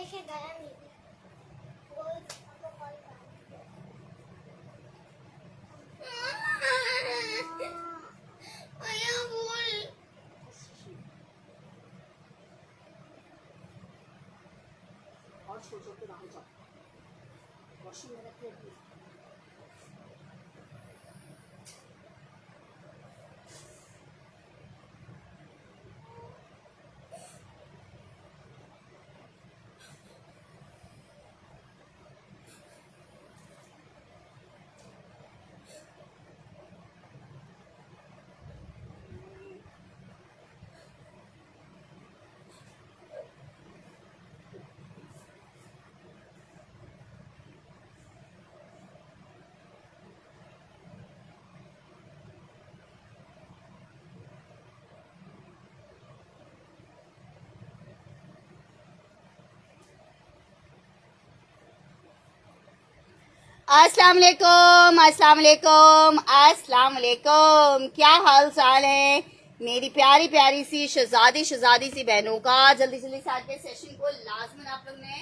से गया नहीं वो हमको कॉल कर बोल और छोड़ छोड़ के बाहर जाओ वॉशरूम में रखिए प्लीज। अस्सलाम वालेकुम, अस्सलाम वालेकुम, अस्सलाम वालेकुम। क्या हाल चाल है मेरी प्यारी प्यारी सी शहजादी सी बहनों का। जल्दी जल्दी से आज के सेशन को लाजमन आप लोग ने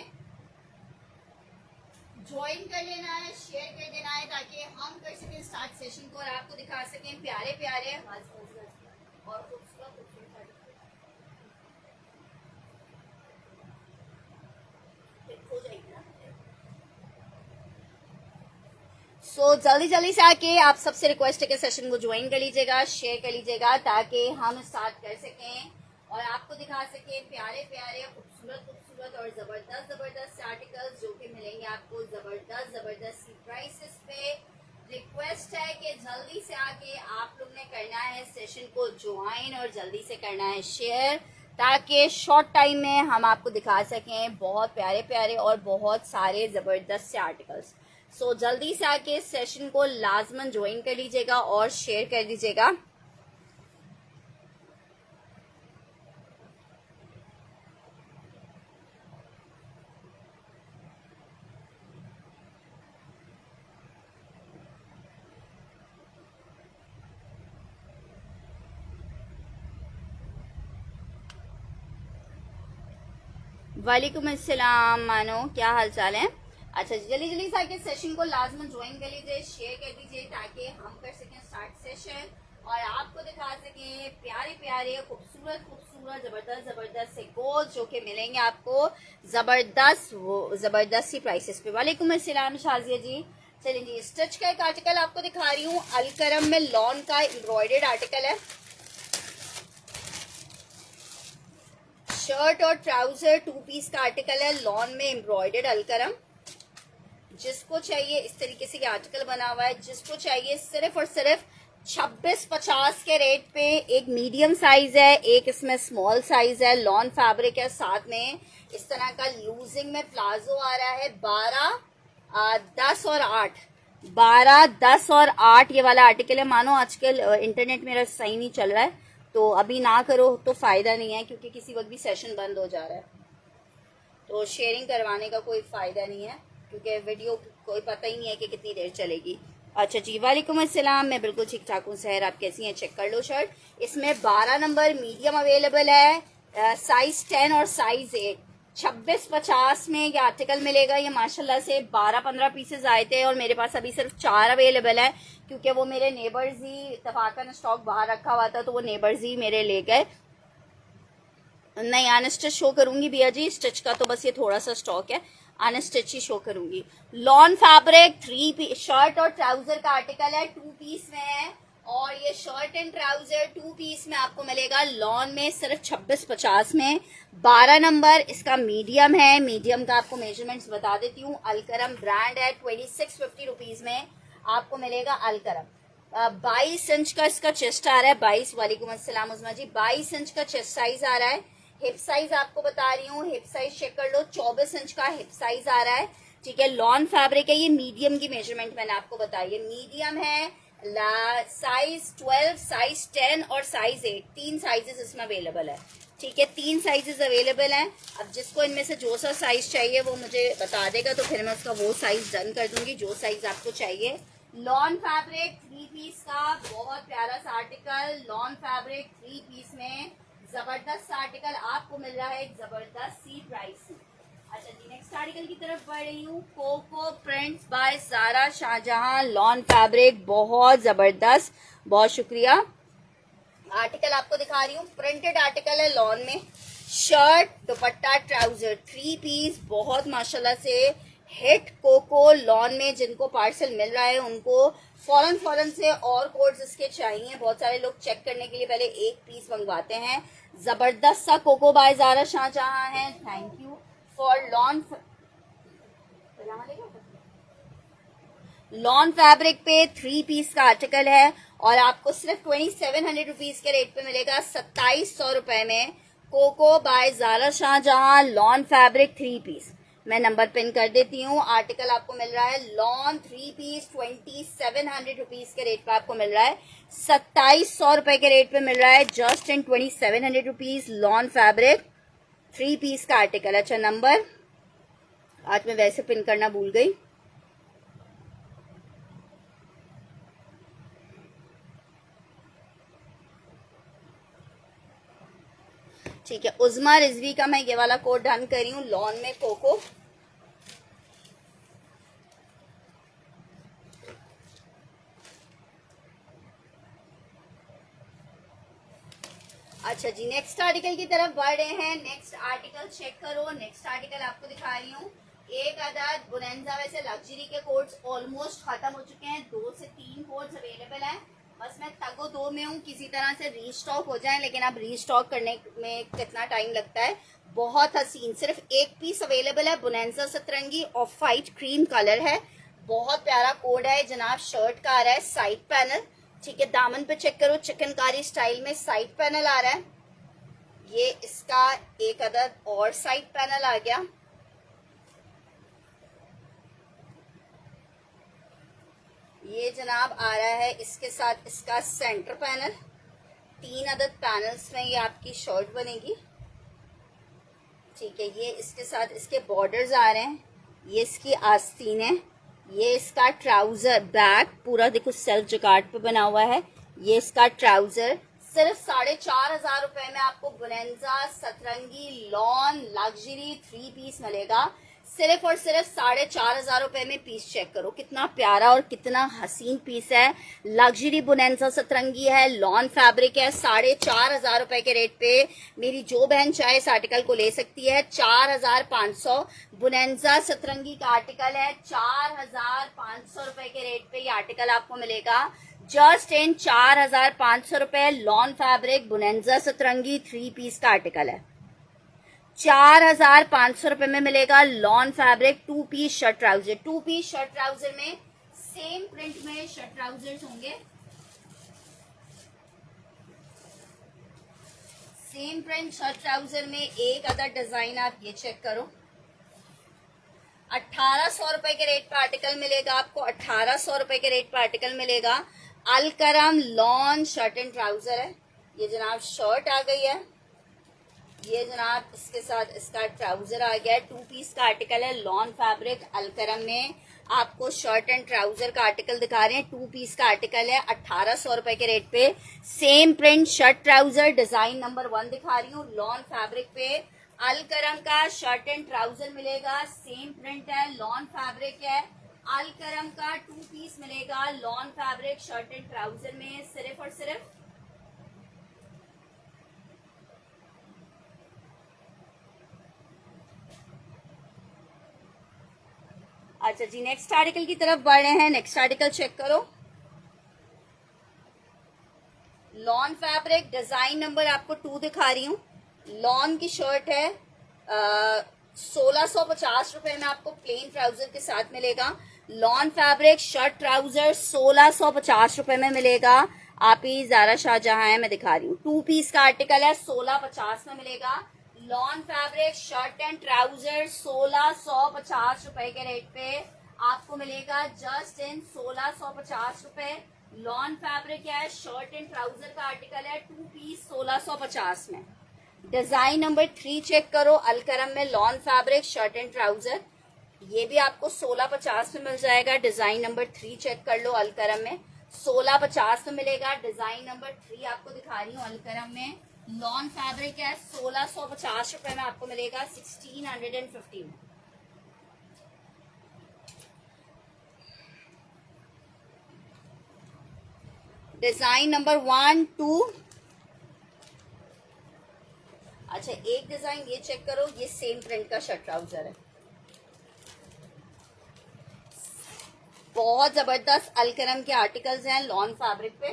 ज्वाइन कर लेना है, शेयर कर देना है ताकि हम कर सकें स्टार्ट सेशन को और आपको दिखा सकें प्यारे प्यारे और खूबसूरत हो जाएगी ना। सो जल्दी जल्दी से आके आप सबसे रिक्वेस्ट है कि सेशन को ज्वाइन कर लीजिएगा, शेयर कर लीजिएगा ताकि हम स्टार्ट कर सकें और आपको दिखा सकें प्यारे प्यारे खूबसूरत और जबरदस्त आर्टिकल्स जो कि मिलेंगे आपको जबरदस्त प्राइसेस पे। रिक्वेस्ट है कि जल्दी से आके आप लोग ने करना है सेशन को ज्वाइन और जल्दी से करना है शेयर ताकि शॉर्ट टाइम में हम आपको दिखा सकें बहुत प्यारे प्यारे और बहुत सारे जबरदस्त से आर्टिकल्स। सो जल्दी से आके सेशन को लाजमन ज्वाइन कर लीजिएगा और शेयर कर दीजिएगा। वालेकुम अस्सलाम मानो, क्या हाल चाल है। अच्छा जल्दी जल्दी से आके सेशन को लाजमन ज्वाइन कर लीजिए, शेयर कर दीजिए ताकि हम कर सकें स्टार्ट सेशन और आपको दिखा सकें प्यारे प्यारे खूबसूरत जबरदस्त से गोल्स जो कि मिलेंगे आपको जबरदस्त सी प्राइसेस पे। वालेकुम अस्सलाम शाजिया जी। चलिए जी, स्टिच का एक आर्टिकल आपको दिखा रही हूँ। अलकरम में लॉन का एम्ब्रॉयडर्ड आर्टिकल है। शर्ट और ट्राउजर 2 पीस का आर्टिकल है, लॉन में एम्ब्रॉयडर्ड अलकरम। जिसको चाहिए इस तरीके से आर्टिकल बना हुआ है, जिसको चाहिए सिर्फ और सिर्फ 2650 के रेट पे। एक मीडियम साइज है, एक इसमें स्मॉल साइज है, लॉन फैब्रिक है, साथ में इस तरह का लूजिंग में प्लाजो आ रहा है। 12, 10 और 8, 12, 10 और 8 ये वाला आर्टिकल है। मानो आजकल इंटरनेट मेरा सही नहीं चल रहा है तो अभी ना करो तो फायदा नहीं है क्योंकि किसी वक्त भी सेशन बंद हो जा रहा है तो शेयरिंग करवाने का कोई फायदा नहीं है क्योंकि वीडियो कोई पता ही नहीं है कि कितनी देर चलेगी। अच्छा जी, वालेकुम अस्सलाम। मैं बिल्कुल ठीक ठाक हूँ सहर, आप कैसी हैं? चेक कर लो शर्ट। इसमें 12 नंबर मीडियम अवेलेबल है, साइज 10 और साइज 8। 2650 में ये आर्टिकल मिलेगा। ये माशाल्लाह से 12-15 पीसेज आए थे और मेरे पास अभी सिर्फ 4 अवेलेबल है क्योंकि वो मेरे नेबर्स ही इत्तफाकन स्टॉक बाहर रखा हुआ था तो वो नेबर्स ही मेरे ले गए। नहीं अनस्टिच शो करूंगी भैया जी, स्टिच का तो बस ये थोड़ा सा स्टॉक है, अनस्टिच ही शो करूंगी। लॉन फैब्रिक 3 पीस शर्ट और ट्राउजर का आर्टिकल है, 2 पीस में है और ये शर्ट एंड ट्राउजर 2 पीस में आपको मिलेगा लॉन में सिर्फ 2650 में। 12 नंबर इसका मीडियम है, मीडियम का आपको मेजरमेंट्स बता देती हूँ। अलकरम ब्रांड है, 2650 रुपीज में आपको मिलेगा अलकरम। 22 इंच का इसका चेस्ट आ रहा है। 22, वालेकुम अस्सलाम उस्मा जी। 22 इंच का चेस्ट साइज आ रहा है। हिप साइज आपको बता रही हूँ, हिप साइज चेक कर लो, 24 इंच का हिप साइज आ रहा है। ठीक है, लॉन फैब्रिक है। ये मीडियम की मेजरमेंट मैंने आपको बताई है, मीडियम है। साइज 12, साइज 10 और साइज 8, 3 साइजेस इसमें अवेलेबल है। ठीक है, 3 साइजेस अवेलेबल हैं। अब जिसको इनमें से जो सा साइज चाहिए वो मुझे बता देगा तो फिर मैं उसका वो साइज डन कर दूंगी जो साइज आपको चाहिए। लॉन फैब्रिक 3 पीस का बहुत प्यारा सा आर्टिकल, लॉन फैब्रिक 3 पीस में जबरदस्त आर्टिकल आपको मिल रहा है एक जबरदस्त सी प्राइस में। अच्छा जी, नेक्स्ट आर्टिकल की तरफ बढ़ रही हूँ। कोको प्रिंट्स बाय सारा शाहजहां, लॉन फैब्रिक, बहुत जबरदस्त, बहुत शुक्रिया। आर्टिकल आपको दिखा रही हूँ, प्रिंटेड आर्टिकल है लॉन में, शर्ट दुपट्टा ट्राउजर 3 पीस, बहुत माशाल्लाह से हिट कोको लॉन में। जिनको पार्सल मिल रहा है उनको फौरन से और कोड्स इसके चाहिए। बहुत सारे लोग चेक करने के लिए पहले एक पीस मंगवाते हैं। जबरदस्त सा कोको बाय ज़ारा शाहजहां है। Thank you for lawn fabric पे 3 पीस का आर्टिकल है और आपको सिर्फ 2700 रुपीज के रेट पे मिलेगा, 2700 रुपए में Coco by Zara Shahjahan lawn fabric 3 piece. मैं नंबर पिन कर देती हूँ। आर्टिकल आपको मिल रहा है लॉन 3 पीस 2700 रुपीज के रेट पे आपको मिल रहा है, 2700 रुपए के रेट पे मिल रहा है, just in 2700 rupees lawn fabric 3 piece का आर्टिकल। अच्छा नंबर आज मैं वैसे पिन करना भूल गई। ठीक है, उज़मा रिजवी का मैं ये वाला कोड डन कर रही हूँ, लॉन में कोको। अच्छा जी, नेक्स्ट आर्टिकल की तरफ बढ़ रहे हैं। नेक्स्ट आर्टिकल चेक करो। नेक्स्ट आर्टिकल आपको दिखा रही हूँ, एक अदद बोनेंजा। वैसे लग्जरी के कोड्स ऑलमोस्ट खत्म हो चुके हैं, 2 से 3 कोड्स अवेलेबल हैं। बस मैं तगो दो में हूँ, किसी तरह से रीस्टॉक हो जाए, लेकिन अब रीस्टॉक करने में कितना टाइम लगता है। बहुत हसीन, सिर्फ एक पीस अवेलेबल है, बोनेंजा सतरंगी ऑफ वाइट क्रीम कलर है, बहुत प्यारा कोड है जनाब। शर्ट का आ रहा है साइड पैनल, ठीक है। दामन पे चेक करो, चिकनकारी स्टाइल में साइड पैनल आ रहा है। ये इसका एक अदद और साइड पैनल आ गया। ये जनाब आ रहा है इसके साथ इसका सेंटर पैनल। 3 अदद पैनल्स में ये आपकी शर्ट बनेगी, ठीक है। ये इसके साथ इसके बॉर्डर्स आ रहे हैं, ये इसकी आस्तीन है, ये इसका ट्राउजर बैक पूरा देखो सेल्फ जकार्ड पे बना हुआ है। ये इसका ट्राउजर सिर्फ 4500 रुपए में आपको बोनेंजा सतरंगी लॉन लग्जरी 3 पीस मिलेगा, सिर्फ और सिर्फ 4500 रुपए में। पीस चेक करो कितना प्यारा और कितना हसीन पीस है। लग्जरी बोनेंजा सतरंगी है, लॉन फैब्रिक है, 4500 रुपए के रेट पे मेरी जो बहन चाहे इस आर्टिकल को ले सकती है। 4500 बोनेंजा सतरंगी का आर्टिकल है, 4500 रुपए के रेट पे ये आर्टिकल आपको मिलेगा, जस्ट इन 4500 रुपए। लॉन फैब्रिक बोनेंजा सतरंगी 3 पीस का आर्टिकल है, 4500 रुपए में मिलेगा। Lawn fabric 2 piece shirt trouser, 2 piece shirt trouser में सेम प्रिंट में शर्ट ट्राउजर्स होंगे, सेम प्रिंट शर्ट ट्राउजर में एक अदर डिजाइन। आप ये चेक करो, 1800 रुपए के रेट पर आर्टिकल मिलेगा आपको, 1800 रुपए के रेट पर आर्टिकल मिलेगा। Alkaram lawn shirt and trouser है, ये जनाब शर्ट आ गई है, ये जनाब इसके साथ इसका ट्राउजर आ गया है। 2 पीस का आर्टिकल है, लॉन फैब्रिक अलकरम में आपको शर्ट एंड ट्राउजर का आर्टिकल दिखा रहे हैं। 2 पीस का आर्टिकल है, 1800 रुपए के रेट पे। Same print shirt trouser design number 1 दिखा रही हूँ, लॉन फैब्रिक पे अलकरम का शर्ट एंड ट्राउजर मिलेगा, सेम प्रिंट है, लॉन फैब्रिक है। अलकरम का 2 पीस मिलेगा, lawn fabric shirt and trouser में, सिर्फ और सिर्फ अच्छा जी, नेक्स्ट आर्टिकल की तरफ बढ़ रहे हैं। नेक्स्ट आर्टिकल चेक करो, लॉन फैब्रिक डिजाइन नंबर आपको 2 दिखा रही हूँ। लॉन की शर्ट है, 1650 रुपए में आपको प्लेन ट्राउजर के साथ मिलेगा। लॉन फैब्रिक शर्ट ट्राउजर 1650 रुपए में मिलेगा। आप ही ज़ारा शाहजहां है, मैं दिखा रही हूँ। 2 पीस का आर्टिकल है, 1650 में मिलेगा। Lawn fabric shirt and trouser 1650 रुपए के रेट पे आपको मिलेगा, जस्ट इन 1650 रुपए। लॉन फैब्रिक है, शर्ट एंड ट्राउजर का आर्टिकल है, 2 पीस 1650 में। डिजाइन नंबर 3 चेक करो, अलकरम में lawn fabric shirt and trouser, ये भी आपको 1650 में मिल जाएगा। डिजाइन नंबर 3 चेक कर लो, अलकरम में 1650 में मिलेगा। डिजाइन नंबर 3 आपको दिखा रही हूँ, अलकरम में लॉन फैब्रिक है, 1650 रुपए में आपको मिलेगा, 1650 में। Design number 1 2। अच्छा एक डिजाइन ये चेक करो, ये सेम प्रिंट का शर्ट ट्राउजर है, बहुत जबरदस्त अलकरम के आर्टिकल्स हैं लॉन फैब्रिक पे।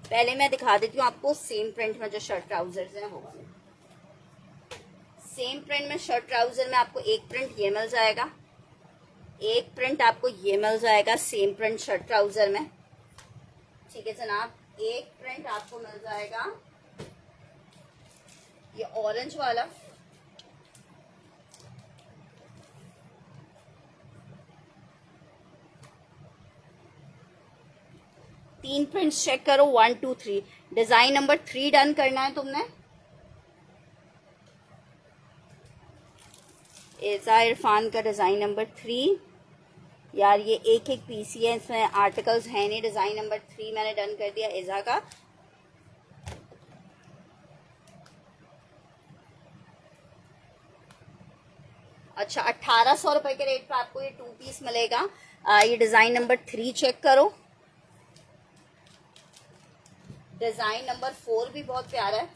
पहले मैं दिखा देती हूँ आपको सेम प्रिंट में जो शर्ट ट्राउजर्स हैं वो वाले। सेम प्रिंट में शर्ट ट्राउजर में आपको एक प्रिंट ये मिल जाएगा, एक प्रिंट आपको ये मिल जाएगा सेम प्रिंट शर्ट ट्राउजर में। ठीक है जनाब, एक प्रिंट आपको मिल जाएगा ये ऑरेंज वाला, तीन प्रिंट चेक करो 1 2 3। डिजाइन नंबर 3 डन करना है तुमने। एजा इरफान का डिजाइन नंबर 3। यार ये एक एक पीस ही है, इसमें आर्टिकल्स है नहीं। डिजाइन नंबर 3 मैंने डन कर दिया एजा का। अच्छा 1800 रुपए के रेट पे आपको ये 2 पीस मिलेगा। ये डिजाइन नंबर 3 चेक करो। डिजाइन नंबर 4 भी बहुत प्यारा है।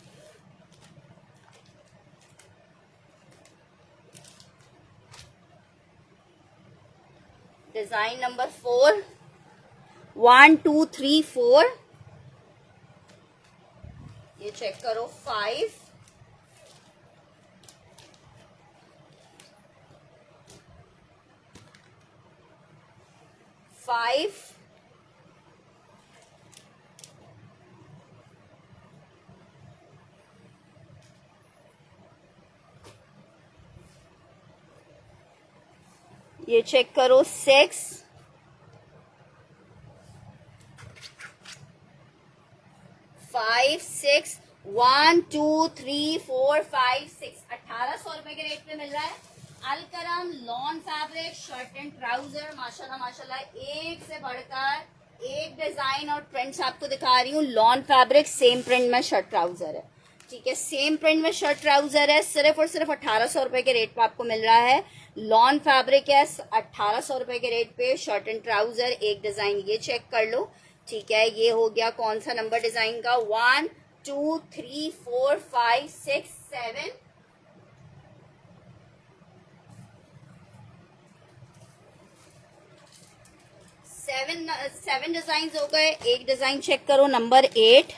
Design number 4 1 2 3 4। ये चेक करो 5 5 ये चेक करो 6 5 6 1 2 3 4 5 6। 1800 रुपए के रेट पे मिल रहा है Alkaram lawn fabric shirt and trouser. माशाल्लाह माशाल्लाह, एक से बढ़कर एक डिजाइन और प्रिंट्स आपको दिखा रही हूँ। लॉन फैब्रिक सेम प्रिंट में शर्ट ट्राउजर है। ठीक है, सेम प्रिंट में शर्ट ट्राउजर है, सिर्फ और सिर्फ 1800 रुपए के रेट पे आपको मिल रहा है। लॉन फैब्रिक है, 1800 रुपए के रेट पे शर्ट एंड ट्राउजर। एक डिजाइन ये चेक कर लो। ठीक है, ये हो गया कौन सा नंबर डिजाइन का, 1 2 3 4 5 6 7। सेवन डिजाइन हो गए। एक डिजाइन चेक करो नंबर 8।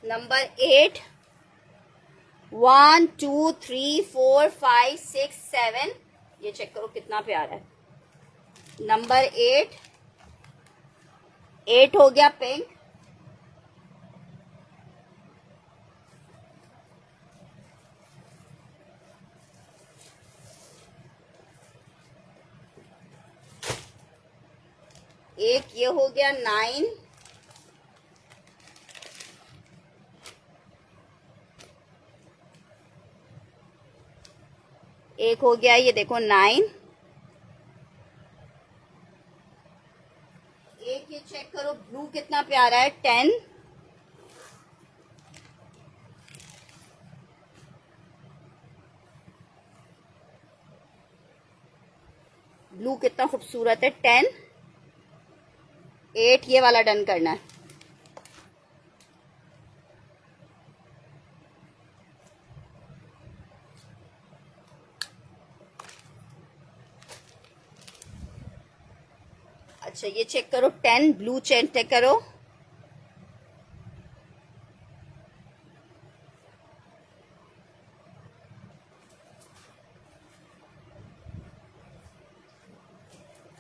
नंबर 8 1 2 3 4 5 6 7। ये चेक करो कितना प्यारा है। नंबर 8 हो गया पिंक। एक ये हो गया 9। एक हो गया ये देखो 9। एक ये चेक करो ब्लू कितना प्यारा है 10। ब्लू कितना खूबसूरत है 10। 8 ये वाला डन करना है। अच्छा ये चेक करो 10 ब्लू चेक करो।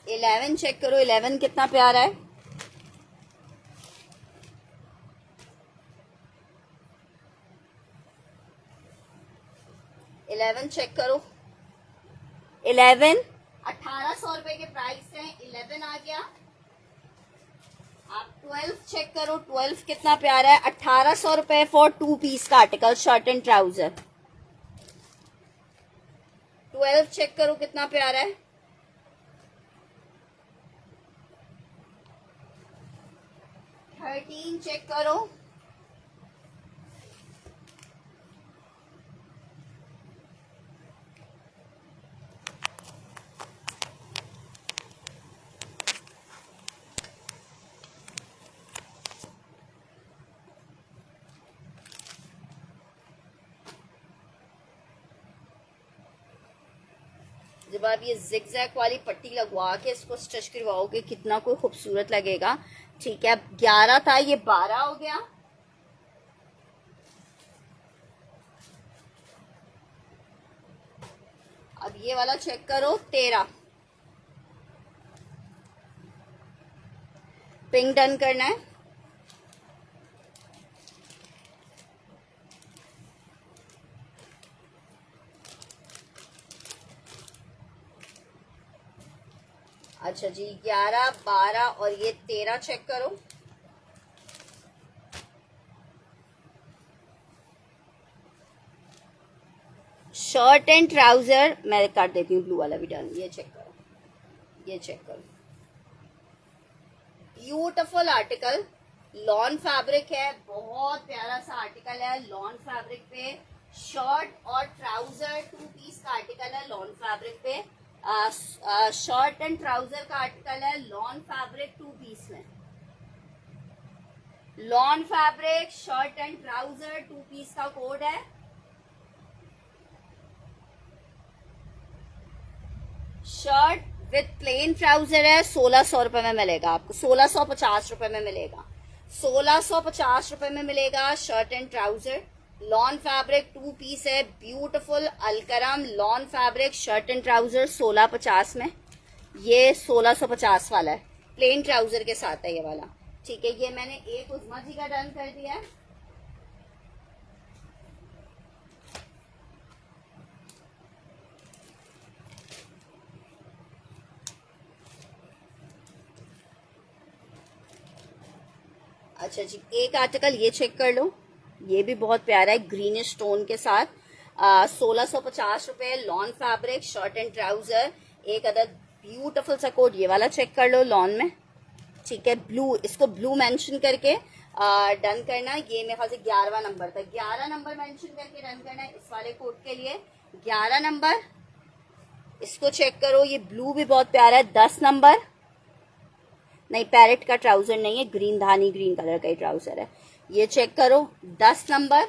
इलेवन चेक करो, 11 कितना प्यारा है। इलेवन चेक करो। 11 1800 रुपए के प्राइस है। 11 आ गया। आप 12 चेक करो, 12 कितना प्यारा है। 1800 रुपए फॉर 2 पीस का article shirt and trouser. 12 check करो कितना प्यारा है। 13 चेक करो। जब आप ये जिगजैग वाली पट्टी लगवा के इसको स्टिच करवाओगे कितना कोई खूबसूरत लगेगा। ठीक है, 11 था, ये 12 हो गया। अब ये वाला चेक करो, 13। पिंक डन करना है। अच्छा जी, 11, 12 और ये 13 चेक करो। शर्ट एंड ट्राउजर मैं कर देती हूँ, ब्लू वाला भी डन। ये चेक करो, ये चेक करो, ब्यूटीफुल आर्टिकल, लॉन फैब्रिक है, बहुत प्यारा सा आर्टिकल है। लॉन फैब्रिक पे शर्ट और ट्राउजर 2 पीस का आर्टिकल है। लॉन फैब्रिक पे शर्ट एंड ट्राउजर का आर्टिकल है। लॉन फैब्रिक 2 पीस में, lawn fabric shirt and trouser 2 piece का कोड है। शर्ट विथ प्लेन ट्राउजर है, 1600 रुपए में मिलेगा आपको, 1650 रुपए में मिलेगा, 1650 रुपए में मिलेगा shirt and trouser. Lawn fabric 2 piece है, beautiful Alkaram lawn fabric shirt and trouser 1650 में। ये 1650 वाला है, प्लेन ट्राउजर के साथ है ये वाला। ठीक है, ये मैंने एक उस्मा जी का डन कर दिया है। अच्छा जी, एक आर्टिकल ये चेक कर लो, ये भी बहुत प्यारा है, ग्रीनिश स्टोन के साथ। 1650 रुपए, lawn fabric shirt and trouser. एक अदर ब्यूटीफुल सा कोड ये वाला चेक कर लो लॉन में। ठीक है, ब्लू, इसको ब्लू मेंशन करके डन करना। ये मेरे ख्याल से 11वां नंबर था, 11 नंबर मेंशन करके डन करना है इस वाले कोड के लिए। 11 नंबर, इसको चेक करो, ये ब्लू भी बहुत प्यारा है। 10 नंबर, नहीं पैरेट का ट्राउजर नहीं है, ग्रीन धानी ग्रीन कलर का ही ट्राउजर है, ये चेक करो। 10 नंबर,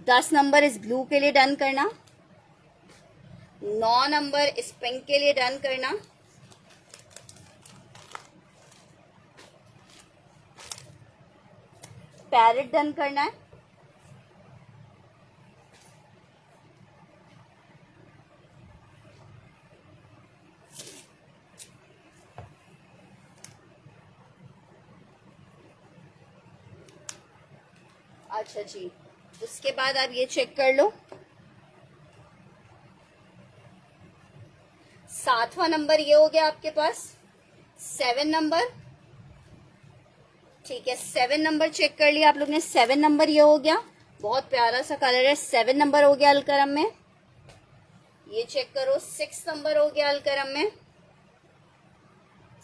10 नंबर इस ब्लू के लिए डन करना। 9 नंबर इस पिंक के लिए डन करना। पैरेट डन करना है। अच्छा जी, उसके बाद आप ये चेक कर लो, 7वां नंबर ये हो गया आपके पास। 7 नंबर, ठीक है, 7 नंबर चेक कर लिया आप लोग ने। 7 नंबर ये हो गया, बहुत प्यारा सा कलर है। 7 नंबर हो गया अलकरम में। ये चेक करो, 6 नंबर हो गया अलकरम में।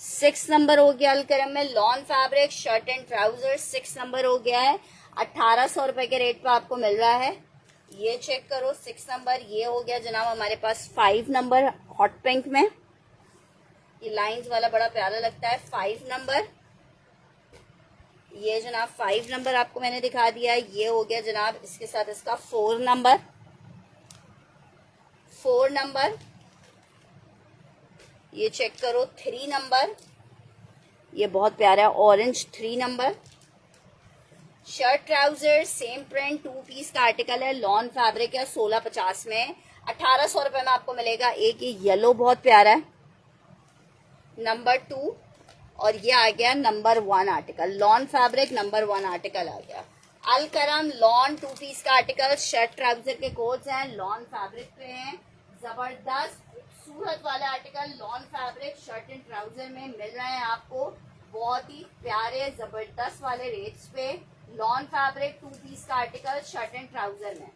6 नंबर हो गया अलकरम में, lawn fabric shirt and trouser 6 number हो गया है। 1800 रुपए के रेट पे आपको मिल रहा है। ये चेक करो, 6 नंबर ये हो गया जनाब हमारे पास। 5 नंबर हॉट पिंक में, ये लाइंस वाला बड़ा प्यारा लगता है। 5 नंबर, ये जनाब 5 नंबर आपको मैंने दिखा दिया है। ये हो गया जनाब इसके साथ इसका 4 नंबर। 4 नंबर, ये चेक करो। 3 नंबर, ये बहुत प्यारा है orange 3 number. Shirt trouser same print 2 piece का आर्टिकल है, लॉन फैब्रिक है, 1650 में। 1800 रुपए में आपको मिलेगा। एक ये येलो बहुत प्यारा है, नंबर 2, और ये आ गया number 1 article, lawn fabric number 1 article आ गया। अलकरम लॉन 2 पीस का आर्टिकल, शर्ट ट्राउजर के कोड्स हैं, लॉन फैब्रिक पे हैं। जबरदस्त खूबसूरत वाला article lawn fabric shirt and trouser में मिल रहे हैं आपको, बहुत ही प्यारे जबरदस्त वाले रेट्स पे। लॉन फैब्रिक 2 पीस का आर्टिकल शर्ट एंड ट्राउजर में।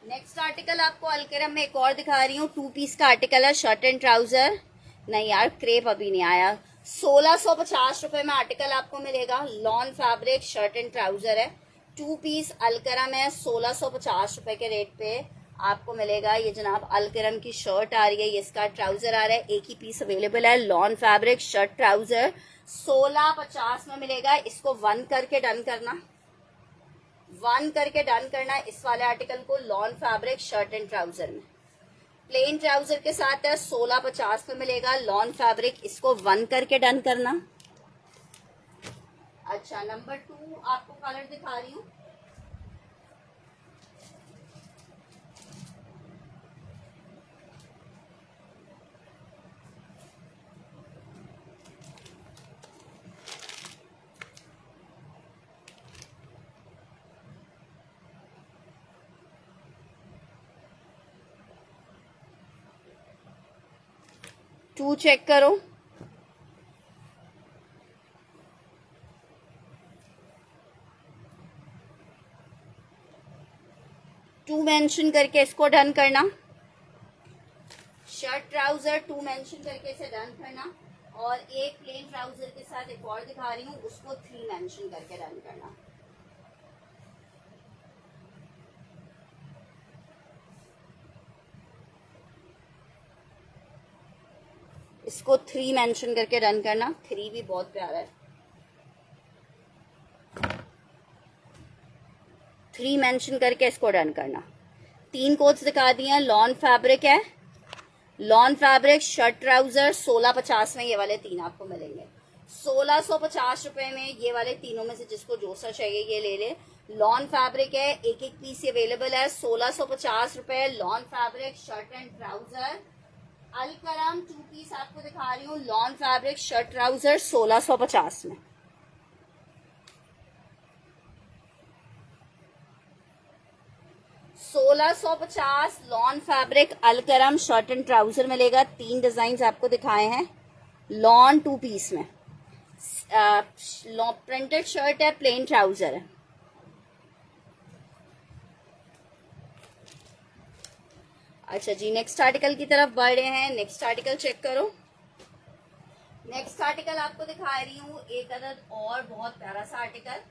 नेक्स्ट आर्टिकल आपको अलकरम में एक और दिखा रही हूँ, 2 पीस का आर्टिकल है, शर्ट एंड ट्राउजर। नहीं यार, क्रेप अभी नहीं आया। 1650 रुपए में आर्टिकल आपको मिलेगा। Lawn fabric shirt and trouser है, 2 पीस अलकरम है, 1650 रुपए के रेट पे आपको मिलेगा। ये जनाब अलकरम की शर्ट आ रही है, ये इसका ट्राउजर आ रहा है, एक ही पीस अवेलेबल है। लॉन फैब्रिक शर्ट ट्राउजर 1650 में मिलेगा। इसको 1 करके डन करना, 1 करके डन करना इस वाले आर्टिकल को। Lawn fabric shirt and trouser में प्लेन ट्राउजर के साथ है, 1650 में मिलेगा। लॉन फैब्रिक, इसको 1 करके डन करना। अच्छा, नंबर 2 आपको कलर दिखा रही हूँ। टू चेक करो। टू मेंशन करके इसको डन करना। शर्ट ट्राउजर 2 मेंशन करके इसे डन करना। और एक प्लेन ट्राउजर के साथ एक और दिखा रही हूँ, उसको 3 मेंशन करके डन करना। इसको 3 मेंशन करके डन करना। 3 भी बहुत प्यारा है। 3 मेंशन करके इसको डन करना। 3 कोट्स दिखा दिए हैं। लॉन फैब्रिक है, लॉन फैब्रिक शर्ट ट्राउजर 1650 में ये वाले 3 आपको मिलेंगे। 1650 रुपए में ये वाले तीनों में से जिसको जो सा चाहिए ये ले ले। लॉन फैब्रिक है, एक एक पीस अवेलेबल है। 1650 रुपए lawn fabric shirt and trouser Alkaram 2 piece आपको दिखा रही हूँ। लॉन फैब्रिक शर्ट ट्राउजर 1650 में। $1650 lawn fabric Alkaram shirt and trouser मिलेगा। 3 डिजाइन आपको दिखाए हैं लॉन 2 पीस में। प्रिंटेड शर्ट है, प्लेन ट्राउजर है। अच्छा जी, नेक्स्ट आर्टिकल की तरफ बढ़ रहे हैं। नेक्स्ट आर्टिकल चेक करो। नेक्स्ट आर्टिकल आपको दिखा रही हूँ एक अदद और बहुत प्यारा सा आर्टिकल,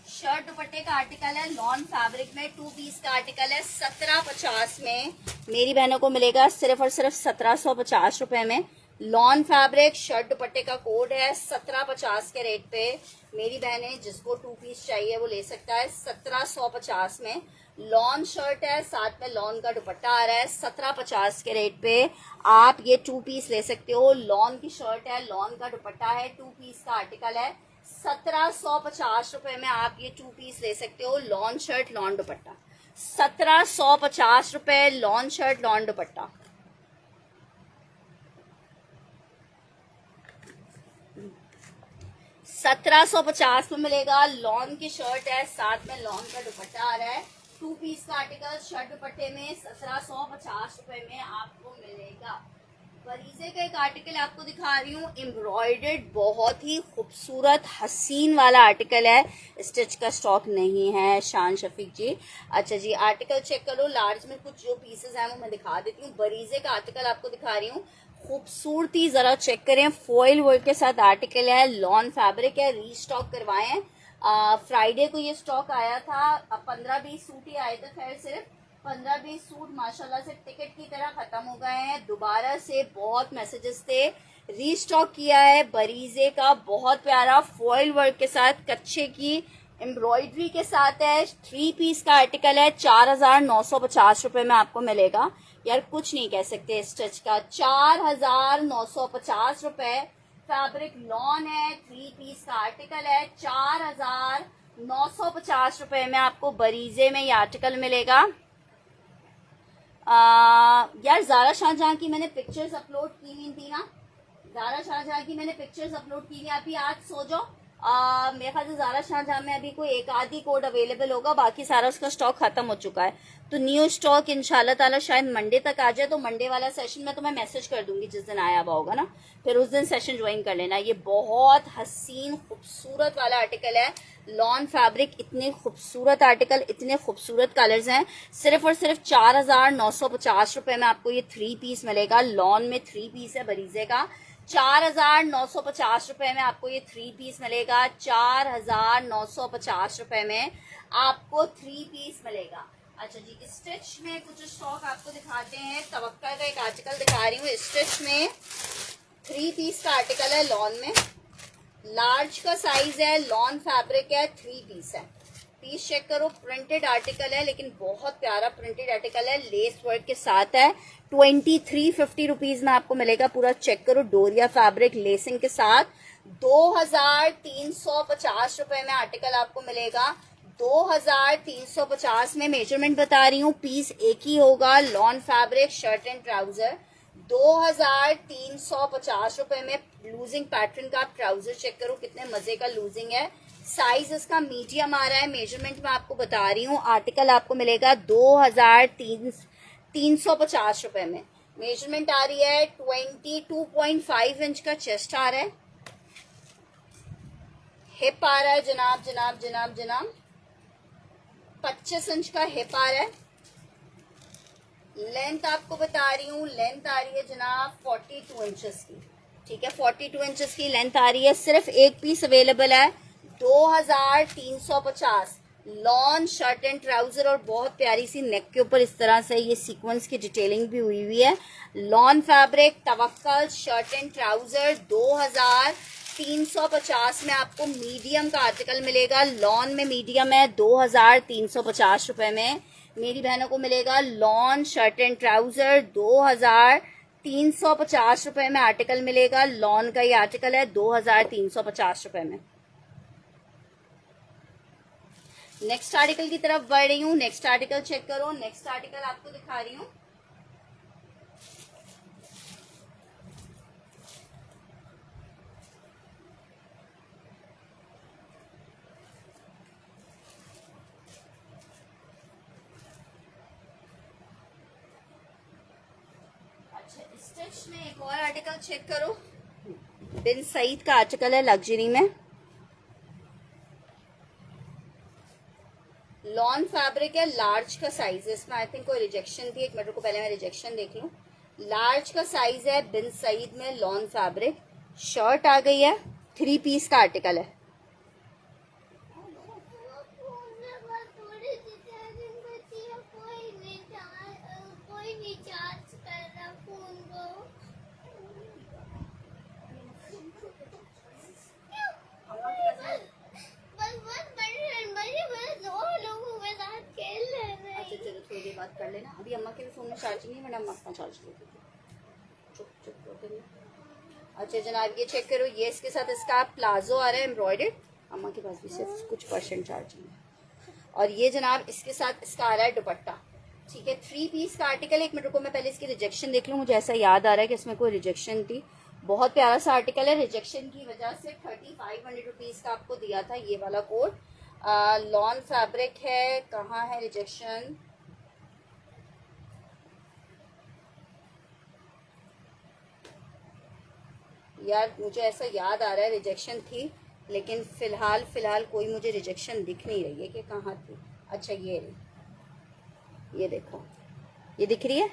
शर्ट दुपट्टे का आर्टिकल है। लॉन फैब्रिक में 2 पीस का आर्टिकल है। 1750 में मेरी बहनों को मिलेगा, सिर्फ और सिर्फ 1750 रुपए में। लॉन फैब्रिक शर्ट दुपट्टे का कोड है। 1750 के रेट पे मेरी बहनें जिसको 2 पीस चाहिए वो ले सकता है। 1750 में लॉन शर्ट है, साथ में लॉन का दुपट्टा आ रहा है। 1750 के रेट पे आप ये 2 पीस ले सकते हो। लॉन की शर्ट है, लॉन का दुपट्टा है, 2 पीस का आर्टिकल है। 1750 रुपए में आप ये 2 पीस ले सकते हो। लॉन शर्ट लॉन दुपट्टा 1750 रुपए, लॉन शर्ट लॉन दुपट्टा। $1750 में मिलेगा। लॉन की शर्ट है, साथ में लॉन का दुपट्टा आ रहा है। 2 पीस का आर्टिकल शर्ट दुपट्टे में 1750 रुपए में आपको मिलेगा। वरीजे का एक आर्टिकल आपको दिखा रही हूँ, एम्ब्रॉयडर्ड बहुत ही खूबसूरत हसीन वाला आर्टिकल है। स्टिच का स्टॉक नहीं है शान शफीक जी। अच्छा जी, आर्टिकल चेक करो। लार्ज में कुछ जो पीसेस हैं वो मैं दिखा देती हूँ। वरीजे का आर्टिकल आपको दिखा रही हूँ, खूबसूरती जरा चेक करें। फॉइल वर्क के साथ आर्टिकल है, लॉन फैब्रिक है, रीस्टॉक करवाए हैं। फ्राइडे को ये स्टॉक आया था। 15-20 सूट ही आए थे, खैर सिर्फ 15-20 सूट माशाल्लाह से टिकट की तरह खत्म हो गए हैं। दोबारा से बहुत मैसेजेस थे, रीस्टॉक किया है। बरीजे का बहुत प्यारा फॉइल वर्क के साथ कच्चे की एम्ब्रॉयडरी के साथ है। 3 पीस का आर्टिकल है। 4950 रुपए में आपको मिलेगा। यार कुछ नहीं कह सकते स्टिच का। 4950 रुपए। फैब्रिक लॉन है, 3 पीस का आर्टिकल है। 4950 रुपए में आपको बरीजे में ये आर्टिकल मिलेगा। यार ज़ारा शाहजहां की मैंने पिक्चर्स अपलोड की हुई थी ना, ज़ारा शाहजहां की मैंने पिक्चर्स अपलोड की थी। अभी आज सो जाओ, मेरे ख्याल से ज़ारा शाहजहां में अभी कोई एक आधी कोड अवेलेबल होगा, बाकी सारा उसका स्टॉक खत्म हो चुका है। तो न्यू स्टॉक इंशाल्लाह ताला शायद मंडे तक आ जाए, तो मंडे वाला सेशन में तो मैं मैसेज कर दूंगी जिस दिन आया हुआ होगा ना, फिर उस दिन सेशन ज्वाइन कर लेना। ये बहुत हसीन खूबसूरत वाला आर्टिकल है, लॉन फैब्रिक, इतने खूबसूरत आर्टिकल, इतने खूबसूरत कलर्स हैं। सिर्फ और सिर्फ 4,950 रुपए में आपको ये 3 पीस मिलेगा। लॉन में 3 पीस है बरीजे का, 4,950 रुपए में आपको ये 3 पीस मिलेगा। 4,950 रुपए में आपको 3 पीस मिलेगा। अच्छा जी, स्टिच में कुछ स्टॉक आपको दिखाते हैं। तवक्कल का एक आर्टिकल दिखा रही हूँ, स्टिच में 3 पीस का आर्टिकल है, लॉन में लार्ज का साइज है, लॉन फैब्रिक है, 3 पीस है। पीस चेक करो, प्रिंटेड आर्टिकल है, लेकिन बहुत प्यारा प्रिंटेड आर्टिकल है, लेस वर्क के साथ है। 2350 रुपीज में आपको मिलेगा। पूरा चेक करो, डोरिया फैब्रिक लेसिंग के साथ 2,350 रुपए में आर्टिकल आपको मिलेगा। 2,350 में मेजरमेंट बता रही हूँ, पीस एक ही होगा, lawn fabric, shirt and trouser. 2,350 रुपए में लूजिंग पैटर्न का आप ट्राउजर चेक करो, कितने मजे का लूजिंग है। साइज इसका मीडियम आ रहा है, मेजरमेंट में आपको बता रही हूँ। आर्टिकल आपको मिलेगा 2,350 रुपए में। मेजरमेंट आ रही है 22.5 इंच का चेस्ट आ रहा है, हिप आ रहा है जनाब जनाब जनाब जनाब 25 इंच का हिप आ रहा है। लेंथ आपको बता रही हूँ, लेंथ आ रही है जनाब 42 इंचेस की, ठीक है, 42 इंचेस की लेंथ आ रही है। सिर्फ एक पीस अवेलेबल है, 2,350। लॉन शर्ट एंड ट्राउजर और बहुत प्यारी सी नेक के ऊपर इस तरह से ये सीक्वेंस की डिटेलिंग भी हुई हुई है। Lawn fabric, तवक्कल, shirt and trouser 2,350 में आपको मीडियम का आर्टिकल मिलेगा। लॉन में मीडियम है, 2,350 रुपए में मेरी बहनों को मिलेगा। लॉन शर्ट एंड ट्राउजर 2,350 रुपए में आर्टिकल मिलेगा। लॉन का ये आर्टिकल है 2,350 रुपए में। नेक्स्ट आर्टिकल की तरफ बढ़ रही हूँ। नेक्स्ट आर्टिकल चेक करो, नेक्स्ट आर्टिकल आपको दिखा रही हूँ। अच्छा, स्टिच में एक और आर्टिकल चेक करो, बिन सईद का आर्टिकल है, लग्जरी में, लॉन फैब्रिक है, लार्ज का साइज है। इसमें आई थिंक कोई रिजेक्शन थी, एक मिनट को पहले मैं रिजेक्शन देख लूं। लार्ज का साइज है, बिन सईद में, लॉन फैब्रिक, शर्ट आ गई है, 3 पीस का आर्टिकल है। बात कर लेना, अभी अम्मा के भी फोन में चार्जिंग नहीं, वरना अम्मा अपना चार्ज लेती थी। चुप चुप होते हैं। अच्छा जनाब, ये चेक करो, ये इसके साथ इसका प्लाजो आ रहा है एम्ब्रॉयडर्ड, अम्मा के पास भी सिर्फ कुछ % चार्जिंग है। और ये जनाब इसके साथ इसका आ रहा है दुपट्टा, ठीक है, 3 पीस का आर्टिकल। एक मिनट को मैं पहले इसकी रिजेक्शन देख लूँ, मुझे ऐसा याद आ रहा है कि इसमें कोई रिजेक्शन थी। बहुत प्यारा सा आर्टिकल है, रिजेक्शन की वजह से 3,500 रुपीज़ का आपको दिया था ये वाला कोड। लॉन फैब्रिक है, कहाँ है रिजेक्शन, यार मुझे ऐसा याद आ रहा है रिजेक्शन थी, लेकिन फिलहाल कोई मुझे रिजेक्शन दिख नहीं रही है कि कहाँ थी। अच्छा ये देखो, ये दिख रही है,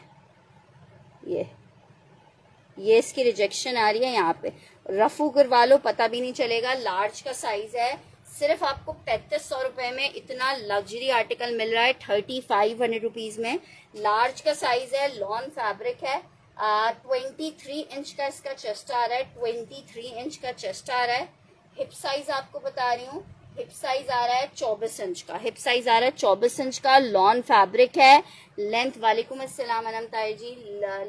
ये इसकी रिजेक्शन आ रही है यहाँ पे। रफू करवा लो, पता भी नहीं चलेगा। लार्ज का साइज है, सिर्फ आपको 3,500 रुपए में इतना लग्जरी आर्टिकल मिल रहा है, 3,500 रुपीज में। लार्ज का साइज है, लॉन फैब्रिक है, 23 इंच का इसका चेस्ट आ रहा है, 23 इंच का चेस्ट आ रहा है। हिप साइज आपको बता रही हूँ, हिप साइज आ रहा है 24 इंच का, हिप साइज आ रहा है 24 इंच का। लॉन फैब्रिक है। लेंथ, वालेकुम अस्सलाम अनम ताई जी,